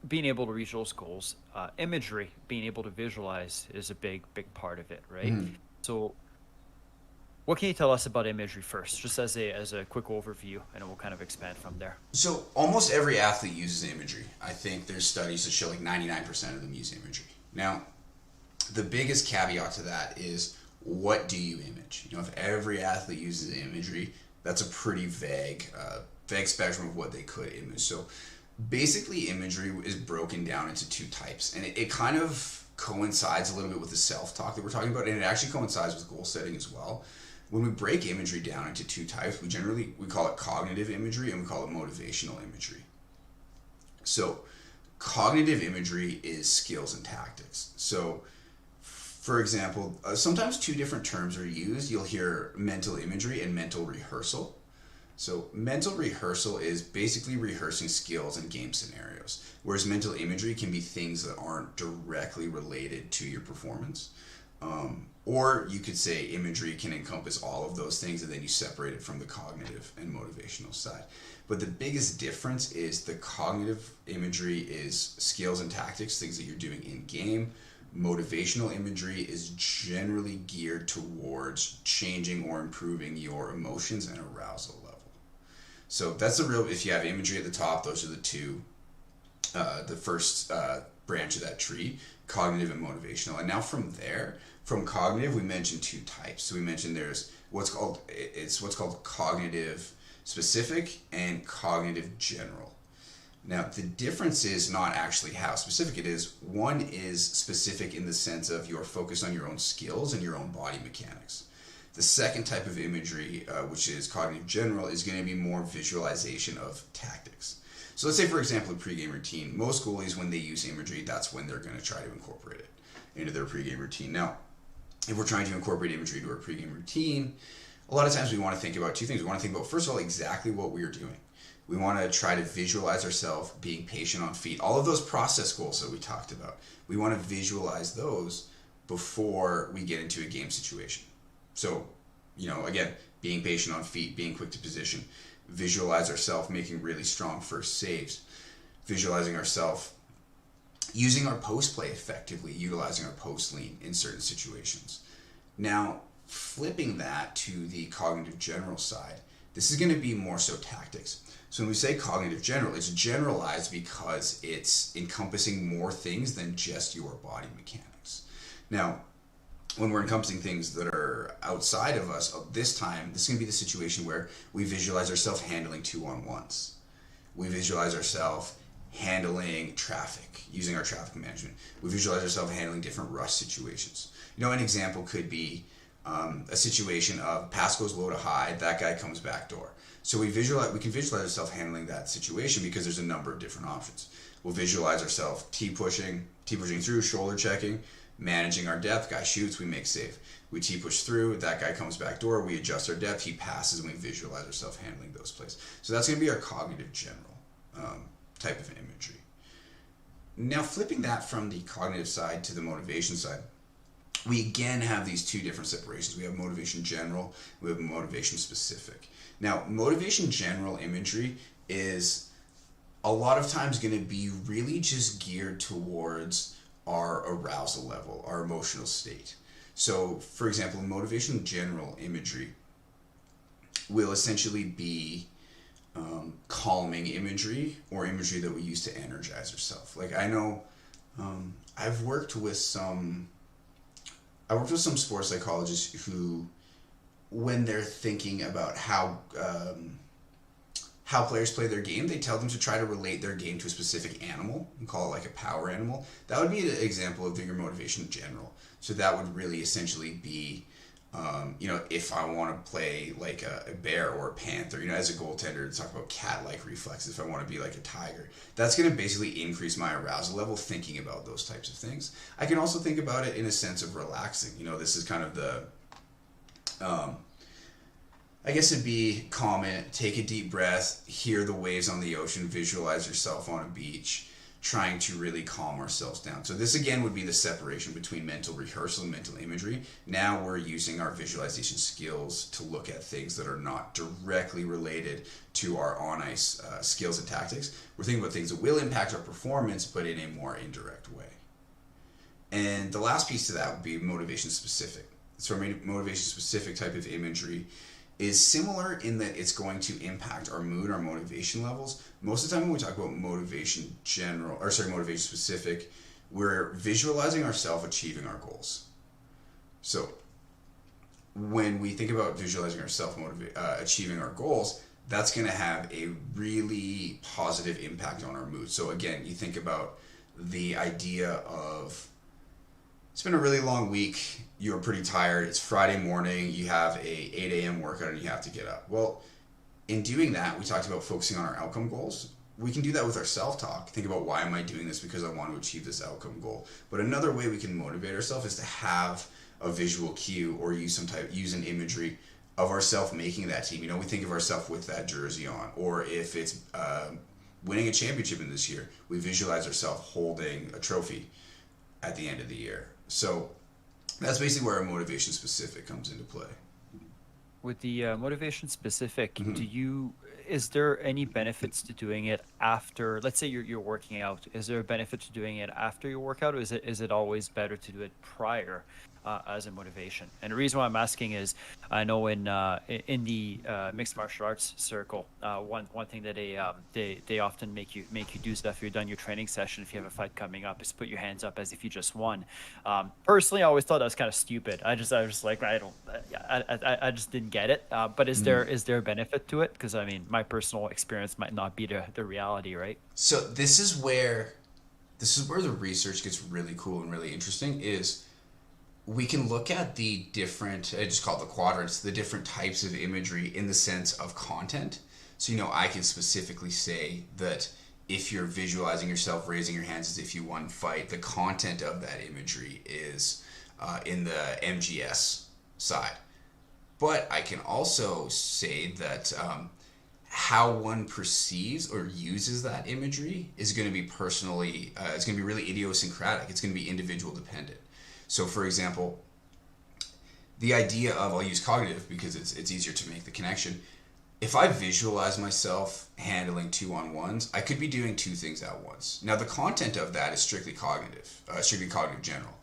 being able to reach those goals, imagery, being able to visualize is a big part of it, right? Mhm. So what can you tell us about imagery first, just as a quick overview, and we'll kind of expand from there. So almost every athlete uses imagery. I think there's studies that show like 99% of them use imagery. Now, the biggest caveat to that is, what do you image? If every athlete uses imagery, that's a pretty vague spectrum of what they could image. So basically, imagery is broken down into two types, and it kind of coincides a little bit with the self-talk that we're talking about, and it actually coincides with goal setting as well. When we break imagery down into two types, we call it cognitive imagery and we call it motivational imagery. So cognitive imagery is skills and tactics. So for example, sometimes two different terms are used. You'll hear mental imagery and mental rehearsal. So mental rehearsal is basically rehearsing skills and game scenarios, whereas mental imagery can be things that aren't directly related to your performance. Or you could say imagery can encompass all of those things, and then you separate it from the cognitive and motivational side. But the biggest difference is the cognitive imagery is skills and tactics, things that you're doing in game. Motivational imagery is generally geared towards changing or improving your emotions and arousal level. So that's if you have imagery at the top, those are the first branch of that tree, cognitive and motivational. And now from cognitive, we mentioned two types. So we mentioned there's what's called cognitive specific and cognitive general. Now the difference is not actually how specific it is. One is specific in the sense of you're focused on your own skills and your own body mechanics. The second type of imagery, which is cognitive general, is going to be more visualization of tactics. So let's say, for example, a pregame routine. Most goalies, when they use imagery, that's when they're going to try to incorporate it into their pregame routine. Now, if we're trying to incorporate imagery into our pregame routine, a lot of times we want to think about two things. We want to think about, first of all, exactly what we are doing. We want to try to visualize ourselves being patient on feet. All of those process goals that we talked about, we want to visualize those before we get into a game situation. So, again, being patient on feet, being quick to position, visualize ourselves making really strong first saves, visualizing ourselves using our post play effectively, utilizing our post lean in certain situations. Now, flipping that to the cognitive general side, this is going to be more so tactics. So when we say cognitive general, it's generalized because it's encompassing more things than just your body mechanics. Now, when we're encompassing things that are outside of us, this time, this is going to be the situation where we visualize ourselves handling 2-on-1s. We visualize ourselves handling traffic, using our traffic management. We visualize ourselves handling different rush situations. An example could be a situation of pass goes low to high, that guy comes back door. So we can visualize ourselves handling that situation because there's a number of different options. We'll visualize ourselves T pushing through, shoulder checking, managing our depth, guy shoots, we make save. We T push through, that guy comes back door, we adjust our depth, he passes, and we visualize ourselves handling those plays. So that's going to be our cognitive general type of imagery. Now, flipping that from the cognitive side to the motivation side, we again have these two different separations. We have motivation general, we have motivation specific. Now, motivation general imagery is a lot of times going to be really just geared towards our arousal level, our emotional state. So, for example, motivation general imagery will essentially be calming imagery or imagery that we use to energize ourselves. Like, I know I've worked with some sports psychologists who, when they're thinking about how players play their game, they tell them to try to relate their game to a specific animal and call it like a power animal. That would be an example of your motivation general. So that would really essentially be, if I want to play like a bear or a panther, as a goaltender, to talk about cat-like reflexes, if I want to be like a tiger, that's going to basically increase my arousal level thinking about those types of things. I can also think about it in a sense of relaxing. This is kind of the, I guess it'd be calming, take a deep breath, hear the waves on the ocean, visualize yourself on a beach, trying to really calm ourselves down. So this again would be the separation between mental rehearsal and mental imagery. Now we're using our visualization skills to look at things that are not directly related to our on-ice skills and tactics. We're thinking about things that will impact our performance, but in a more indirect way. And the last piece to that would be motivation specific. So our motivation specific type of imagery is similar in that it's going to impact our mood, our motivation levels. Most of the time when we talk about motivation specific, we're visualizing ourselves achieving our goals. So when we think about visualizing ourselves achieving our goals, that's going to have a really positive impact on our mood. So again, you think about the idea of, it's been a really long week, you're pretty tired, it's Friday morning, you have a 8 a.m. workout and you have to get up. Well, in doing that, we talked about focusing on our outcome goals. We can do that with our self-talk. Think about, why am I doing this? Because I want to achieve this outcome goal. But another way we can motivate ourselves is to have a visual cue or use an imagery of ourselves making that team. We think of ourselves with that jersey on. Or if it's winning a championship in this year, we visualize ourselves holding a trophy at the end of the year. So that's basically where our motivation specific comes into play. With the motivation specific, is there any benefits to doing it after, let's say you're working out, is there a benefit to doing it after your workout, or is it always better to do it prior as a motivation? And the reason why I'm asking is, I know in the mixed martial arts circle, one thing that they often make you do after you're done your training session, if you have a fight coming up, is put your hands up as if you just won. Personally, I always thought that was kind of stupid. I was like, I just didn't get it. But is there a benefit to it? Because I mean, my personal experience might not be the reality, right? So this is where the research gets really cool and really interesting. Is we can look at the different, I just call it the quadrants, the different types of imagery in the sense of content. So, I can specifically say that if you're visualizing yourself raising your hands as if you won fight, the content of that imagery is in the MGS side. But I can also say that how one perceives or uses that imagery is going to be personally, it's going to be really idiosyncratic. It's going to be individual dependent. So, for example, the idea of, I'll use cognitive because it's easier to make the connection. If I visualize myself handling 2-on-1s, I could be doing two things at once. Now, the content of that is strictly cognitive general.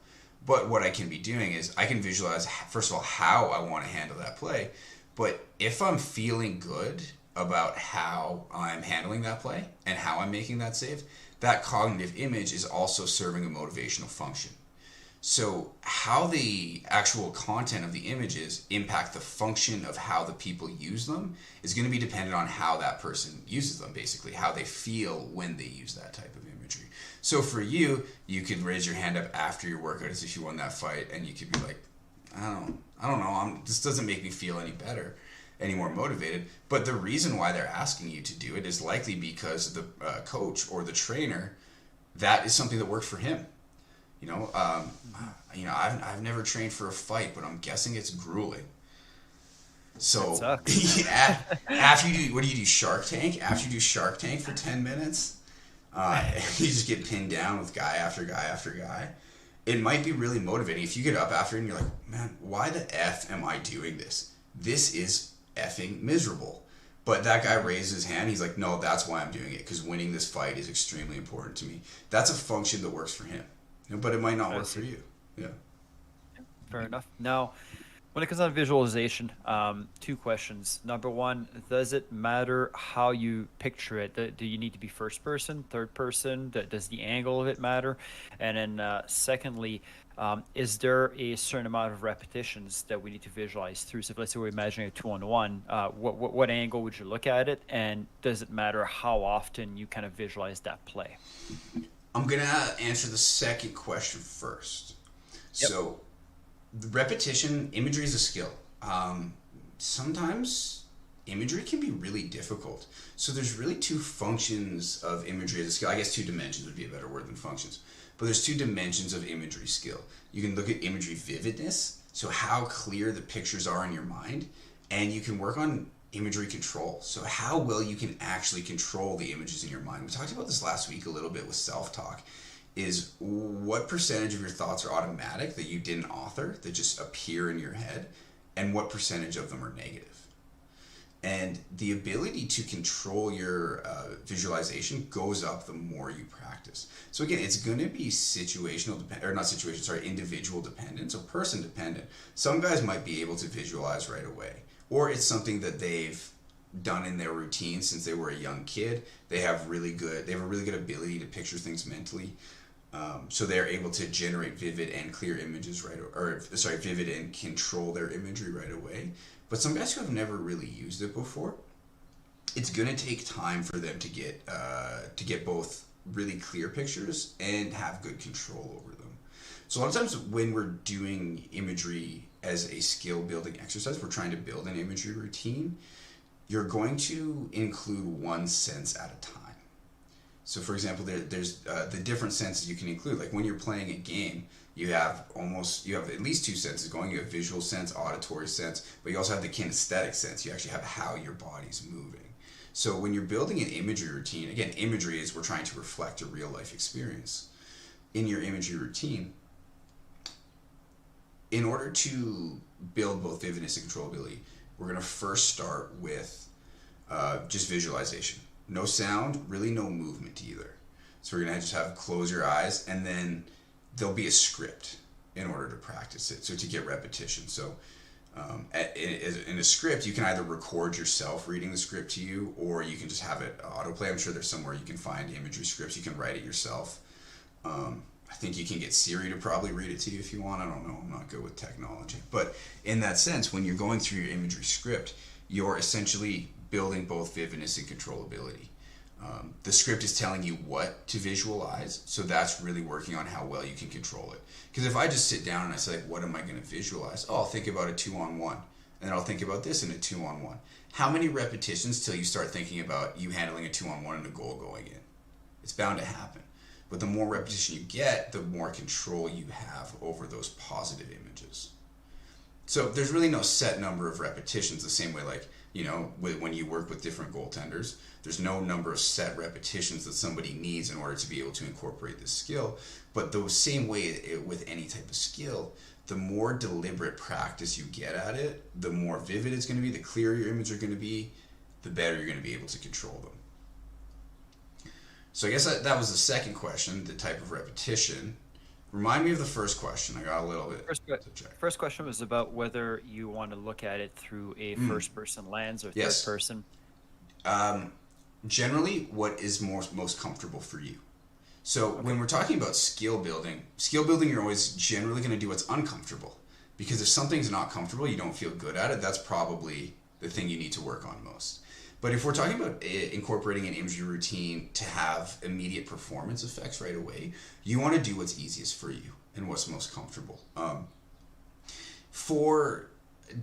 But what I can be doing is I can visualize, first of all, how I want to handle that play. But if I'm feeling good about how I'm handling that play and how I'm making that save, that cognitive image is also serving a motivational function. So how the actual content of the images impact the function of how the people use them is going to be dependent on how that person uses them, basically, how they feel when they use that type of imagery. So for you, you could raise your hand up after your workout as if you won that fight, and you could be like, I don't know, this doesn't make me feel any better, any more motivated. But the reason why they're asking you to do it is likely because the coach or the trainer, that is something that works for him. I've never trained for a fight, but I'm guessing it's grueling. So yeah, after you do, what do you do? Shark Tank? After you do Shark Tank for 10 minutes, you just get pinned down with guy after guy after guy. It might be really motivating if you get up after and you're like, man, why the F am I doing this? This is effing miserable. But that guy raised his hand. He's like, no, that's why I'm doing it, because winning this fight is extremely important to me. That's a function that works for him. But it might not work for you. Yeah. Fair enough. Now, when it comes down to visualization, two questions. Number one, does it matter how you picture it? Do you need to be first person, third person? Does the angle of it matter? And then secondly, is there a certain amount of repetitions that we need to visualize through? So if, let's say we're imagining a 2-on-1, what angle would you look at it? And does it matter how often you kind of visualize that play? I'm going to answer the second question first. Yep. So, the repetition, imagery is a skill. Sometimes imagery can be really difficult. So, there's really two functions of imagery as a skill. I guess two dimensions would be a better word than functions. But there's two dimensions of imagery skill. You can look at imagery vividness, so how clear the pictures are in your mind, and you can work on imagery control, so how well you can actually control the images in your mind. We talked about this last week a little bit with self-talk, is what percentage of your thoughts are automatic that you didn't author, that just appear in your head, and what percentage of them are negative. And the ability to control your visualization goes up the more you practice. So again, it's going to be individual dependent, so person dependent. Some guys might be able to visualize right away, or it's something that they've done in their routine since they were a young kid. They have a really good ability to picture things mentally. So they're able to generate vivid and clear images vivid and control their imagery right away. But some guys who have never really used it before, it's going to take time for them to get both really clear pictures and have good control over them. So a lot of times when we're doing imagery as a skill building exercise, we're trying to build an imagery routine, you're going to include one sense at a time. So for example, there's the different senses you can include. Like when you're playing a game, you have at least two senses going. You have visual sense, auditory sense, but you also have the kinesthetic sense. You actually have how your body's moving. So when you're building an imagery routine, again, imagery is we're trying to reflect a real life experience. In your imagery routine, in order to build both vividness and controllability, we're going to first start with just visualization. No sound, really no movement either. So we're going to just have close your eyes, and then there'll be a script in order to practice it, so to get repetition. So in a script, you can either record yourself reading the script to you, or you can just have it autoplay. I'm sure there's somewhere you can find imagery scripts. You can write it yourself. I think you can get Siri to probably read it to you if you want. I don't know. I'm not good with technology. But in that sense, when you're going through your imagery script, you're essentially building both vividness and controllability. The script is telling you what to visualize, so that's really working on how well you can control it. Because if I just sit down and I say, what am I going to visualize? Oh, I'll think about a 2-on-1, and then I'll think about this in a 2-on-1. How many repetitions till you start thinking about you handling a 2-on-1 and a goal going in? It's bound to happen. But the more repetition you get, the more control you have over those positive images. So there's really no set number of repetitions, the same way like, when you work with different goaltenders, there's no number of set repetitions that somebody needs in order to be able to incorporate this skill. But the same way with any type of skill, the more deliberate practice you get at it, the more vivid it's going to be, the clearer your images are going to be, the better you're going to be able to control them. So I guess that was the second question, the type of repetition. Remind me of the first question. I got a little bit to check. First question was about whether you want to look at it through a first-person lens or third person. Generally, what is most comfortable for you? So when we're talking about skill building, you're always generally going to do what's uncomfortable. Because if something's not comfortable, you don't feel good at it, that's probably the thing you need to work on most. But if we're talking about incorporating an imagery routine to have immediate performance effects right away, you want to do what's easiest for you and what's most comfortable. For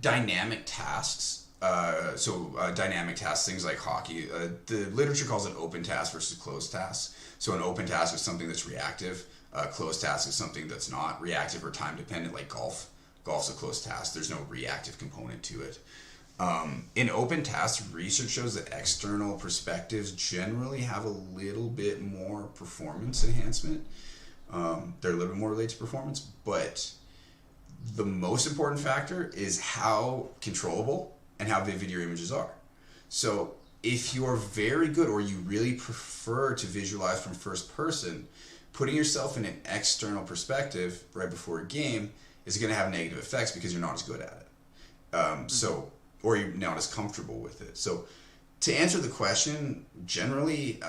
dynamic tasks, dynamic tasks, things like hockey, the literature calls it open tasks versus closed tasks. So an open task is something that's reactive. A closed task is something that's not reactive or time dependent, like golf. Golf's a closed task. There's no reactive component to it. In open tasks, research shows that external perspectives generally have a little bit more performance enhancement. They're a little bit more related to performance, but the most important factor is how controllable and how vivid your images are. So if you're very good or you really prefer to visualize from first person, putting yourself in an external perspective right before a game is going to have negative effects because you're not as good at it. Or you're not as comfortable with it. So to answer the question, generally,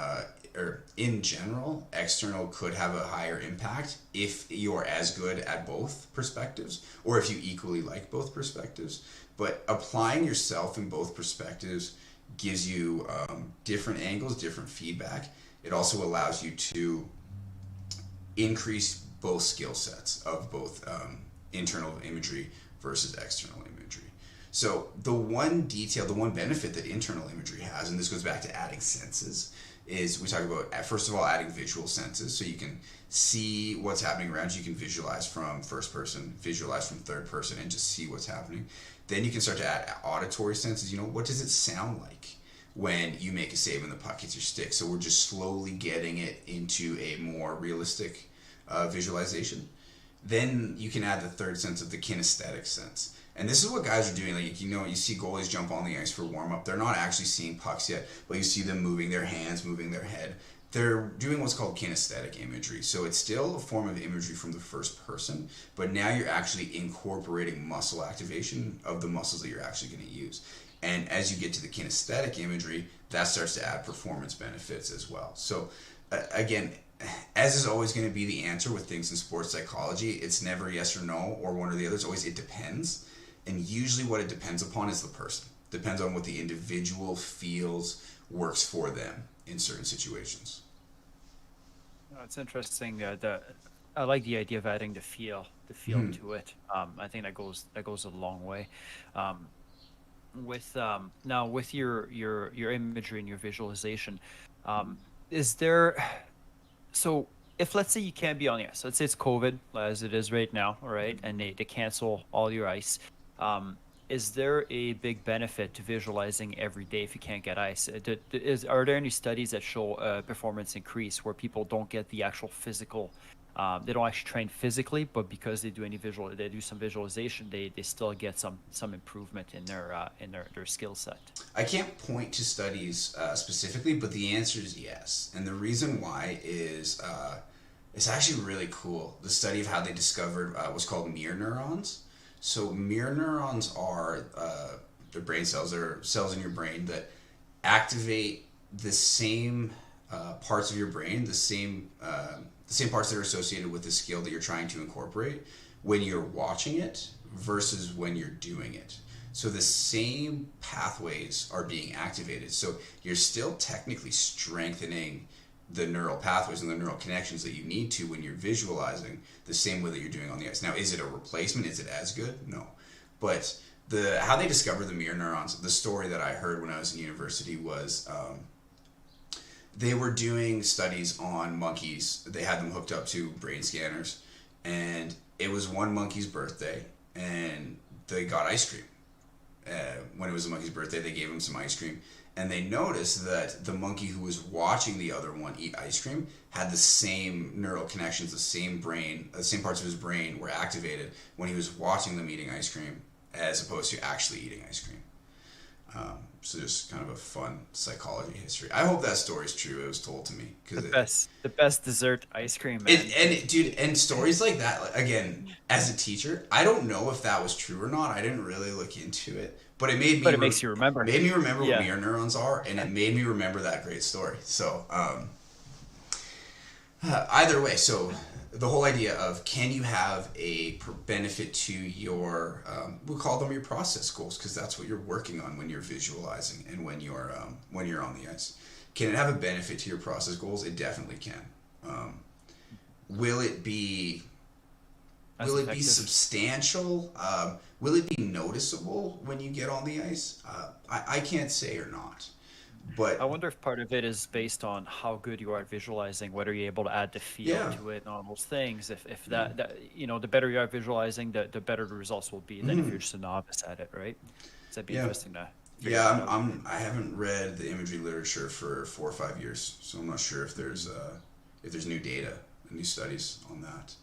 or in general, external could have a higher impact if you're as good at both perspectives or if you equally like both perspectives. But applying yourself in both perspectives gives you different angles, different feedback. It also allows you to increase both skill sets of both internal imagery versus external imagery. So the one benefit that internal imagery has, and this goes back to adding senses, is we talk about, first of all, adding visual senses. So you can see what's happening around you. You can visualize from first person, visualize from third person, and just see what's happening. Then you can start to add auditory senses. What does it sound like when you make a save and the puck hits your stick? So we're just slowly getting it into a more realistic visualization. Then you can add the third sense of the kinesthetic sense. And this is what guys are doing. Like, you see goalies jump on the ice for warm-up. They're not actually seeing pucks yet, but you see them moving their hands, moving their head. They're doing what's called kinesthetic imagery. So it's still a form of imagery from the first person, but now you're actually incorporating muscle activation of the muscles that you're actually going to use. And as you get to the kinesthetic imagery, that starts to add performance benefits as well. So again, as is always going to be the answer with things in sports psychology, it's never yes or no or one or the other. It's always it depends. And usually what it depends upon is the person. Depends on what the individual feels works for them in certain situations. It's interesting. I like the idea of adding the feel to it. I think that goes a long way. With your imagery and your visualization, is there? So if let's say you can't be on the ice, let's say it's COVID as it is right now, all right, and they cancel all your ice. Is there a big benefit to visualizing every day if you can't get ice? Are there any studies that show performance increase where people don't get the actual physical, they don't actually train physically, but because they do some visualization, they still get some improvement in their skill set? I can't point to studies specifically, but the answer is yes. And the reason why is it's actually really cool. The study of how they discovered what's called mirror neurons. So mirror neurons are the brain cells. They're cells in your brain that activate the same parts of your brain, the same parts that are associated with the skill that you're trying to incorporate when you're watching it versus when you're doing it. So the same pathways are being activated. So you're still technically strengthening the neural pathways and the neural connections that you need to when you're visualizing the same way that you're doing on the ice. Now, is it a replacement? Is it as good? No. But how they discover the mirror neurons, the story that I heard when I was in university was they were doing studies on monkeys. They had them hooked up to brain scanners, and it was one monkey's birthday, and they got ice cream. When it was the monkey's birthday, they gave him some ice cream, and they noticed that the monkey who was watching the other one eat ice cream had the same neural connections, the same parts of his brain were activated when he was watching them eating ice cream as opposed to actually eating ice cream. So just kind of a fun psychology history. I hope that story's true. It was told to me. The best dessert ice cream, man. And stories like that, again, as a teacher, I don't know if that was true or not. I didn't really look into it. But it made me. But it makes you remember. It made me remember what mirror neurons are, and it made me remember that great story. So, either way, so the whole idea of can you have a benefit to your, we'll call them your process goals, because that's what you're working on when you're visualizing and when you're on the ice. Can it have a benefit to your process goals? It definitely can. Will it be substantial? Will it be noticeable when you get on the ice? I can't say or not. But I wonder if part of it is based on how good you are at visualizing, whether you're able to add the feel to it and all those things. If that the better you are at visualizing, the better the results will be than if you're just a novice at it, right? So that'd be interesting to figure out. I haven't read the imagery literature for 4 or 5 years, so I'm not sure if there's new data, new studies on that.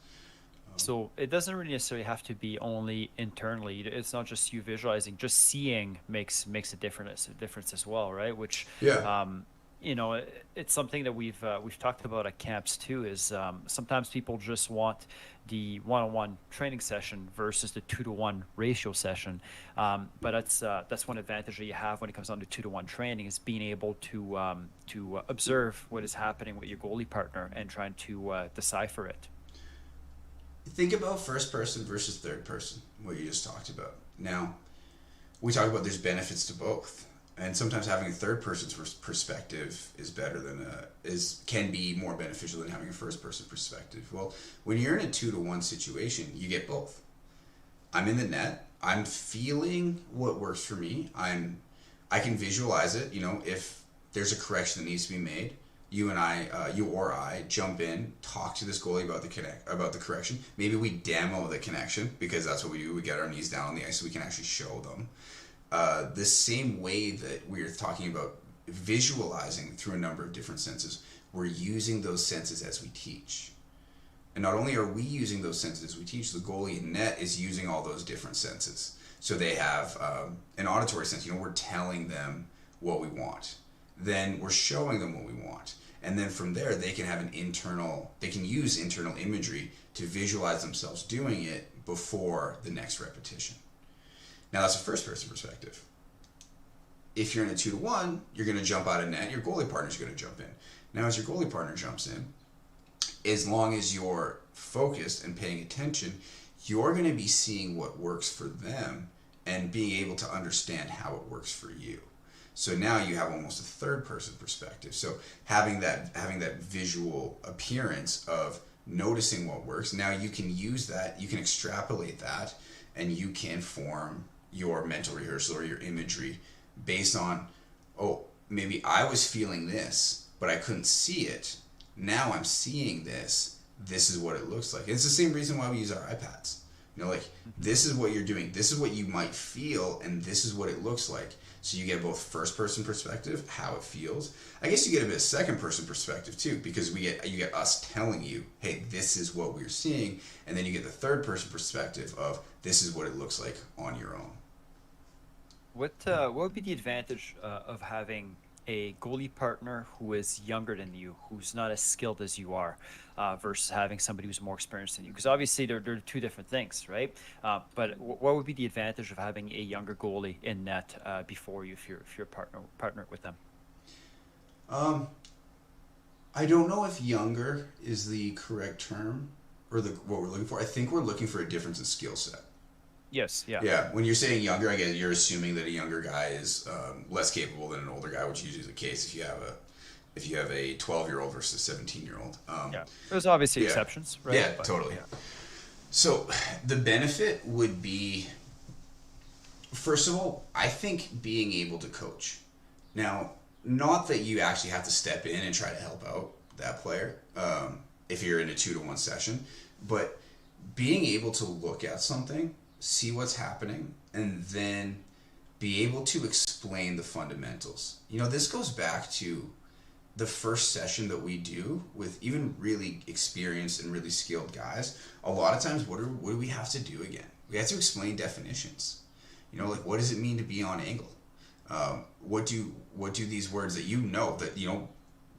So it doesn't really necessarily have to be only internally. It's not just you visualizing. Just seeing makes a difference as well, right? Which it's something that we've talked about at camps too. Is sometimes people just want the one-on-one training session versus the 2-to-1 ratio session. But that's one advantage that you have when it comes down to 2-to-1 training, is being able to observe what is happening with your goalie partner and trying to decipher it. Think about first person versus third person, what you just talked about. Now, we talk about there's benefits to both, and sometimes having a third person's perspective is better than can be more beneficial than having a first person perspective. Well, when you're in a 2-to-1 situation, you get both. I'm in the net. I'm feeling what works for me. I can visualize it. If there's a correction that needs to be made, you or I jump in, talk to this goalie about the correction. Maybe we demo the connection, because that's what we do. We get our knees down on the ice so we can actually show them. The same way that we're talking about visualizing through a number of different senses, we're using those senses as we teach. And not only are we using those senses as we teach, the goalie in net is using all those different senses. So they have an auditory sense. We're telling them what we want. Then we're showing them what we want. And then from there, they can use internal imagery to visualize themselves doing it before the next repetition. Now, that's a first person perspective. If you're in a 2-to-1, you're going to jump out of net, your goalie partner's going to jump in. Now, as your goalie partner jumps in, as long as you're focused and paying attention, you're going to be seeing what works for them and being able to understand how it works for you. So now you have almost a third person perspective. So having that visual appearance of noticing what works, now you can use that, you can extrapolate that, and you can form your mental rehearsal or your imagery based on, maybe I was feeling this, but I couldn't see it. Now I'm seeing this. This is what it looks like. It's the same reason why we use our iPads. This is what you're doing. This is what you might feel, and this is what it looks like. So you get both first person perspective, how it feels. I guess you get a bit of second person perspective too, because you get us telling you, hey, this is what we're seeing, and then you get the third person perspective of this is what it looks like on your own. What would be the advantage of having a goalie partner who is younger than you, who's not as skilled as you are, versus having somebody who's more experienced than you? Because obviously they're two different things, right? But what would be the advantage of having a younger goalie in net before you, if you're partner with them? I don't know if younger is the correct term or what we're looking for. I think we're looking for a difference in skill set. Yes, yeah. Yeah, when you're saying younger, I guess you're assuming that a younger guy is less capable than an older guy, which usually is the case if you have a 12-year-old versus a 17-year-old. There's obviously exceptions, right? Yeah, totally. Yeah. So the benefit would be, first of all, I think being able to coach. Now, not that you actually have to step in and try to help out that player if you're in a 2-to-1 session, but being able to look at something, see what's happening, and then be able to explain the fundamentals. This goes back to the first session that we do with even really experienced and really skilled guys. A lot of times, what do we have to do again? We have to explain definitions. Like, what does it mean to be on angle? What do these words that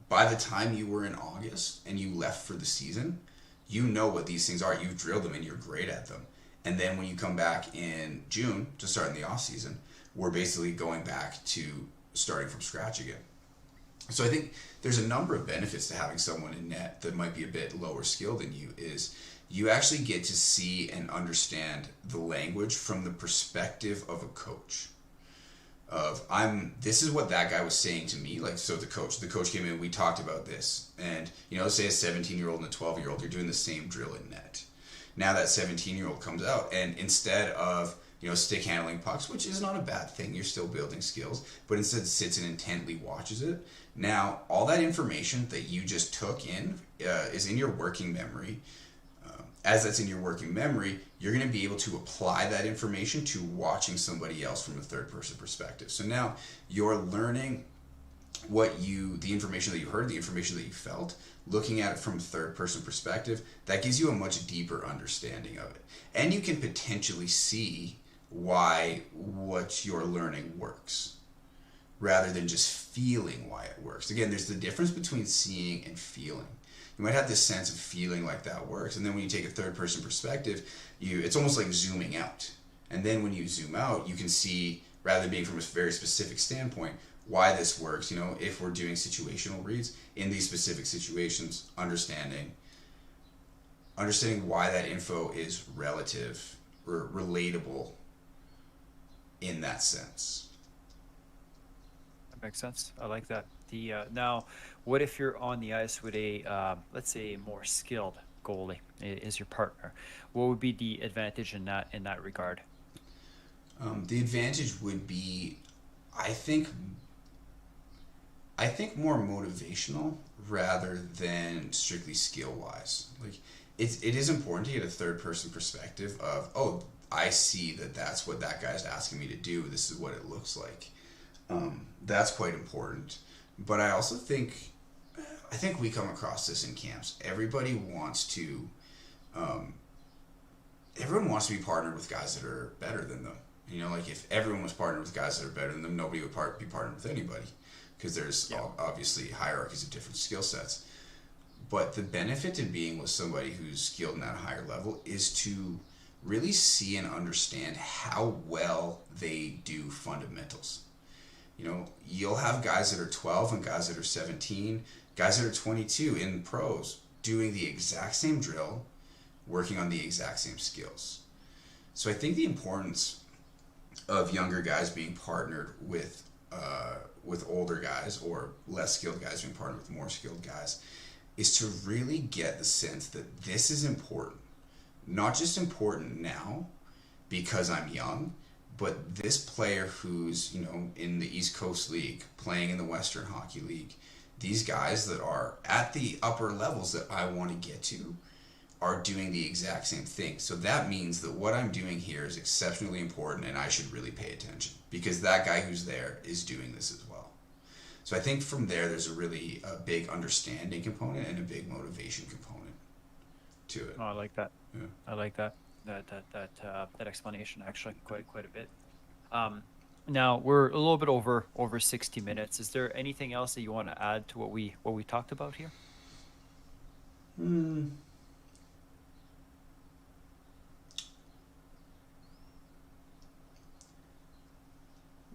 by the time you were in August and you left for the season, what these things are. You've drilled them and you're great at them. And then when you come back in June to start in the off season, we're basically going back to starting from scratch again. So I think there's a number of benefits to having someone in net that might be a bit lower skilled than you. Is you actually get to see and understand the language from the perspective of a coach. This is what that guy was saying to me. Like, so the coach came in, we talked about this, and say a 17-year-old and a 12-year-old are doing the same drill in net. Now that 17-year-old comes out, and instead of stick handling pucks, which is not a bad thing, you're still building skills, but instead sits and intently watches it. Now all that information that you just took in is in your working memory. As that's in your working memory, you're going to be able to apply that information to watching somebody else from a third person perspective. So now you're learning the information that you heard, the information that you felt, looking at it from a third person perspective. That gives you a much deeper understanding of it. And you can potentially see why what you're learning works, rather than just feeling why it works. Again, there's the difference between seeing and feeling. You might have this sense of feeling like that works, and then when you take a third person perspective, it's almost like zooming out. And then when you zoom out, you can see, rather than being from a very specific standpoint, why this works. If we're doing situational reads in these specific situations, understanding why that info is relative or relatable in that sense. That makes sense. I like that. Now, what if you're on the ice with a let's say a more skilled goalie is your partner? What would be the advantage in that regard? The advantage would be, I think more motivational rather than strictly skill wise. Like, it is important to get a third person perspective of, oh, I see that's what that guy's asking me to do. This is what it looks like. That's quite important. But I also think we come across this in camps. Everyone wants to be partnered with guys that are better than them. Like, if everyone was partnered with guys that are better than them, nobody would be partnered with anybody, because there's obviously hierarchies of different skill sets. But the benefit to being with somebody who's skilled in that higher level is to really see and understand how well they do fundamentals. You'll have guys that are 12 and guys that are 17, guys that are 22 in pros doing the exact same drill, working on the exact same skills. So I think the importance of younger guys being partnered with older guys, or less skilled guys being partnered with more skilled guys, is to really get the sense that this is important. Not just important now because I'm young, but this player who's in the East Coast League, playing in the Western Hockey League, these guys that are at the upper levels that I want to get to are doing the exact same thing. So that means that what I'm doing here is exceptionally important, and I should really pay attention, because that guy who's there is doing this as well. So I think from there's a really big understanding component and a big motivation component to it. Oh, I like that. Yeah. I like that explanation, actually, quite a bit. Now we're a little bit over 60 minutes. Is there anything else that you want to add to what we talked about here?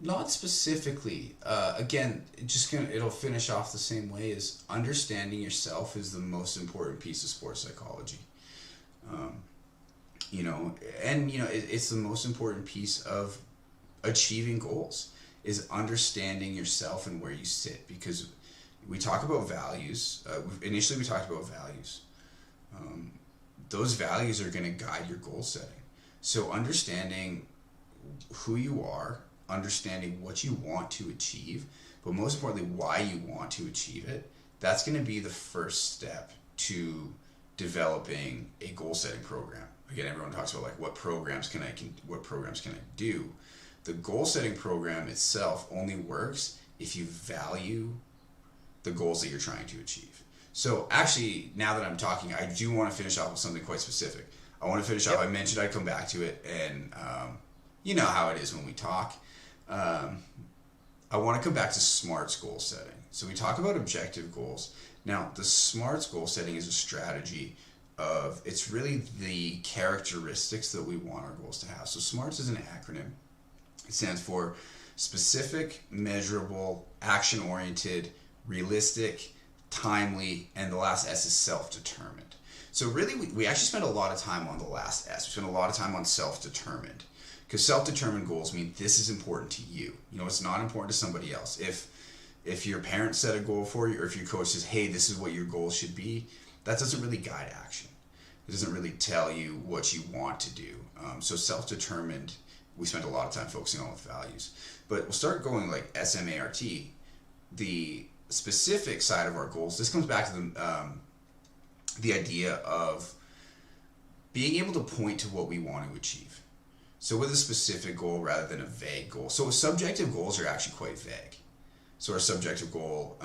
Not specifically. Again, it'll finish off the same way, as understanding yourself is the most important piece of sports psychology. It's the most important piece of achieving goals, is understanding yourself and where you sit, because we talk about values. Initially we talked about values. Those values are going to guide your goal setting. So understanding who you are, understanding what you want to achieve, but most importantly, why you want to achieve it. That's going to be the first step to developing a goal setting program. Again, everyone talks about like what programs can I do. The goal setting program itself only works if you value the goals that you're trying to achieve. So actually, now that I'm talking, I do want to finish off with something quite specific. I want to finish off. I mentioned I'd come back to it, and you know how it is when we talk. I want to come back to SMARTS goal setting. So we talk about objective goals. Now, the SMARTS goal setting is a strategy of, it's really the characteristics that we want our goals to have. So SMARTS is an acronym. It stands for specific, measurable, action-oriented, realistic, timely, and the last S is self-determined. So really, we actually spend a lot of time on the last S. We spend a lot of time on self-determined. Because self-determined goals mean this is important to you. You know, it's not important to somebody else. If your parents set a goal for you, or if your coach says, hey, this is what your goal should be, that doesn't really guide action. It doesn't really tell you what you want to do. So self-determined, we spend a lot of time focusing on with values. But we'll start going like SMART, the specific side of our goals. This comes back to the idea of being able to point to what we want to achieve. So with a specific goal rather than a vague goal. So subjective goals are actually quite vague. So our subjective goal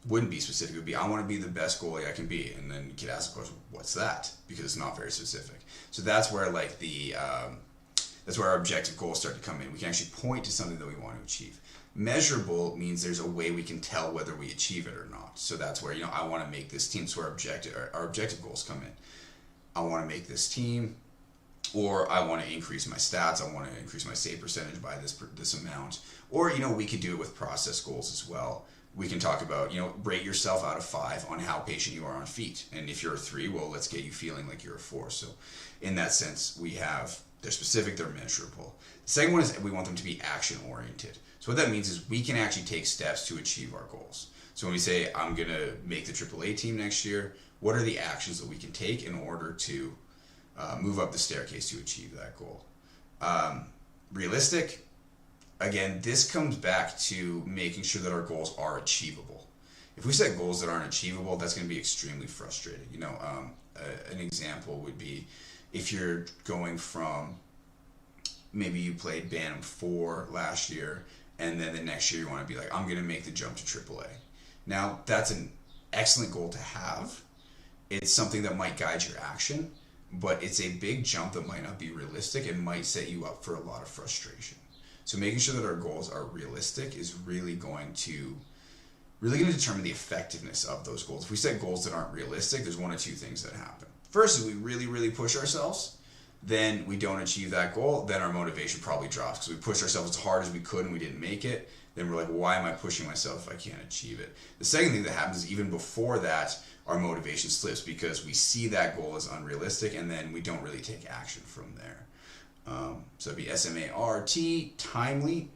wouldn't be specific. It would be, I want to be the best goalie I can be. And then you could ask the question, what's that? Because it's not very specific. So that's where like that's where our objective goals start to come in. We can actually point to something that we want to achieve. Measurable means there's a way we can tell whether we achieve it or not. So that's where, you know, I want to make this team. So our objective goals come in. I want to make this team, or I want to increase my stats. I want to increase my save percentage by this amount. Or, you know, we could do it with process goals as well. We can talk about, you know, rate yourself out of 5 on how patient you are on feet. And if you're a 3, well, let's get you feeling like you're a 4. So in that sense, they're specific, they're measurable. The second one is we want them to be action oriented. So what that means is we can actually take steps to achieve our goals. So when we say, I'm going to make the AAA team next year, what are the actions that we can take in order to move up the staircase to achieve that goal? Realistic. Again, this comes back to making sure that our goals are achievable. If we set goals that aren't achievable, that's going to be extremely frustrating. You know, an example would be if you're going from, maybe you played Bantam 4 last year, and then the next year you want to be like, I'm going to make the jump to AAA. Now, that's an excellent goal to have. It's something that might guide your action, but it's a big jump that might not be realistic and might set you up for a lot of frustration. So making sure that our goals are realistic is really going to determine the effectiveness of those goals. If we set goals that aren't realistic, there's one of two things that happen. First is we really, really push ourselves. Then we don't achieve that goal. Then our motivation probably drops because we pushed ourselves as hard as we could and we didn't make it. Then we're like, why am I pushing myself if I can't achieve it? The second thing that happens is even before that, our motivation slips because we see that goal as unrealistic and then we don't really take action from there. So it'd be SMART, timely.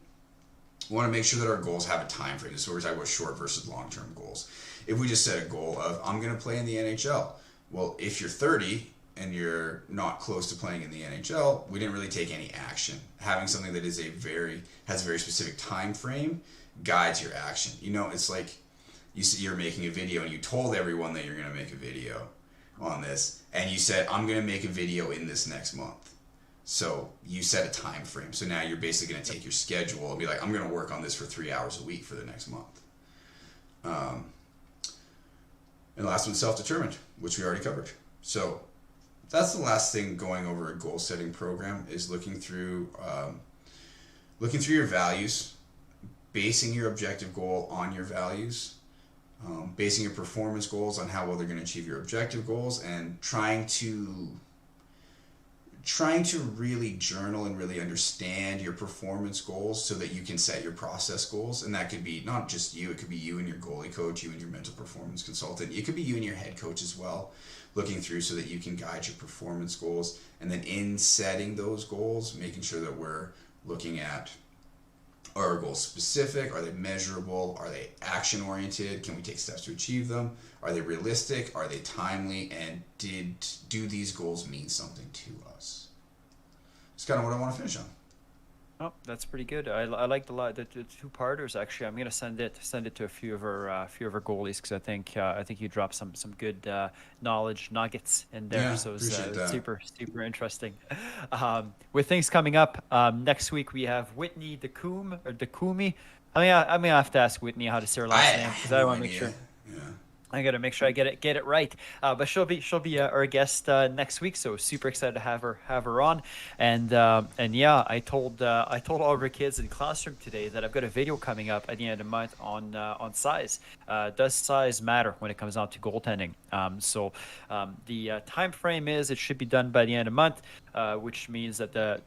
We want to make sure that our goals have a time frame. So we're talking about short versus long-term goals. If we just set a goal of, I'm going to play in the NHL. Well, if you're 30 and you're not close to playing in the NHL, we didn't really take any action. Having something that has a very specific time frame guides your action. You know, it's like you're making a video and you told everyone that you're going to make a video on this, and you said, I'm going to make a video in this next month. So you set a time frame. So now you're basically going to take your schedule and be like, I'm going to work on this for 3 hours a week for the next month. And the last one, self-determined, which we already covered. So that's the last thing going over a goal setting program is looking through your values, basing your objective goal on your values, basing your performance goals on how well they're going to achieve your objective goals, and trying to really journal and really understand your performance goals so that you can set your process goals. And that could be not just you, it could be you and your goalie coach, you and your mental performance consultant. It could be you and your head coach as well, looking through so that you can guide your performance goals. And then in setting those goals, making sure that we're looking at, are our goals specific? Are they measurable? Are they action oriented? Can we take steps to achieve them? Are they realistic? Are they timely? And do these goals mean something to us? That's kind of what I want to finish on. Oh, that's pretty good. I like the two parters actually. I'm gonna send it to a few of our goalies because I think you dropped some good knowledge nuggets in there. Yeah, So appreciate it was that. super interesting. With things coming up, next week we have Whitney Dakumi. I mean I have to ask Whitney how to say her I last name because have I no want to make sure. idea. Yeah. I gotta make sure I get it right. But she'll be our guest next week, so super excited to have her on. And yeah, I told all of our kids in classroom today that I've got a video coming up at the end of the month on size. Does size matter when it comes down to goaltending? The time frame is it should be done by the end of the month, which means that the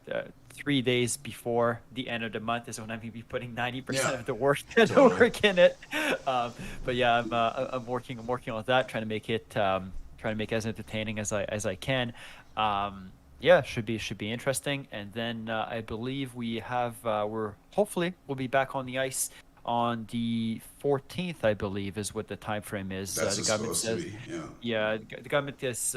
3 days before the end of the month is when I'm going to be putting 90% Yeah. of the work Totally. in it. But yeah, I'm working on that, trying to make it as entertaining as I can. Yeah, should be interesting. And then I believe we'll be back on the ice on the 14th, I believe, is what the time frame is. That's The what's government supposed to says, be. Yeah. yeah, the government is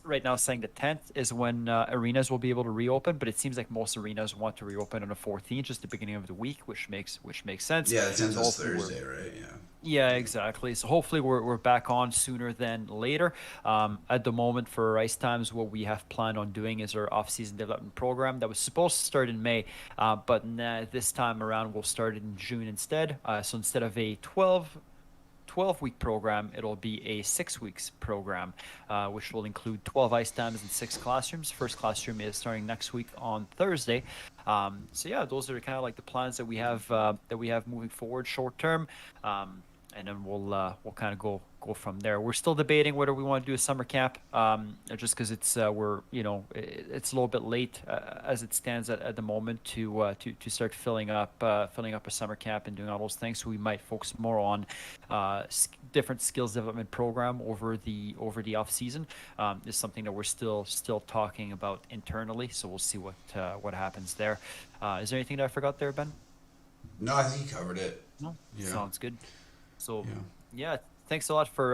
right now saying the 10th is when arenas will be able to reopen, but it seems like most arenas want to reopen on the 14th, just the beginning of the week, which makes sense. Yeah, the 10th So is hopefully Thursday, right? Yeah. yeah, exactly. So hopefully we're back on sooner than later. At the moment for Ice Times, what we have planned on doing is our off-season development program that was supposed to start in May, but this time around we'll start it in June instead. So instead of a 12-week program, it'll be a 6 weeks program, which will include 12 ice times and 6 classrooms. First classroom is starting next week on Thursday. So yeah, those are kind of like the plans that we have moving forward short term. And then we'll kind of go from there. We're still debating whether we want to do a summer camp, just because it's it's a little bit late as it stands at the moment to start filling up a summer camp and doing all those things. So we might focus more on different skills development program over the off season. Is something that we're still talking about internally. So we'll see what happens there. Is there anything that I forgot there, Ben? No, I think you covered it. No, Yeah. sounds good. So Yeah. yeah, thanks a lot for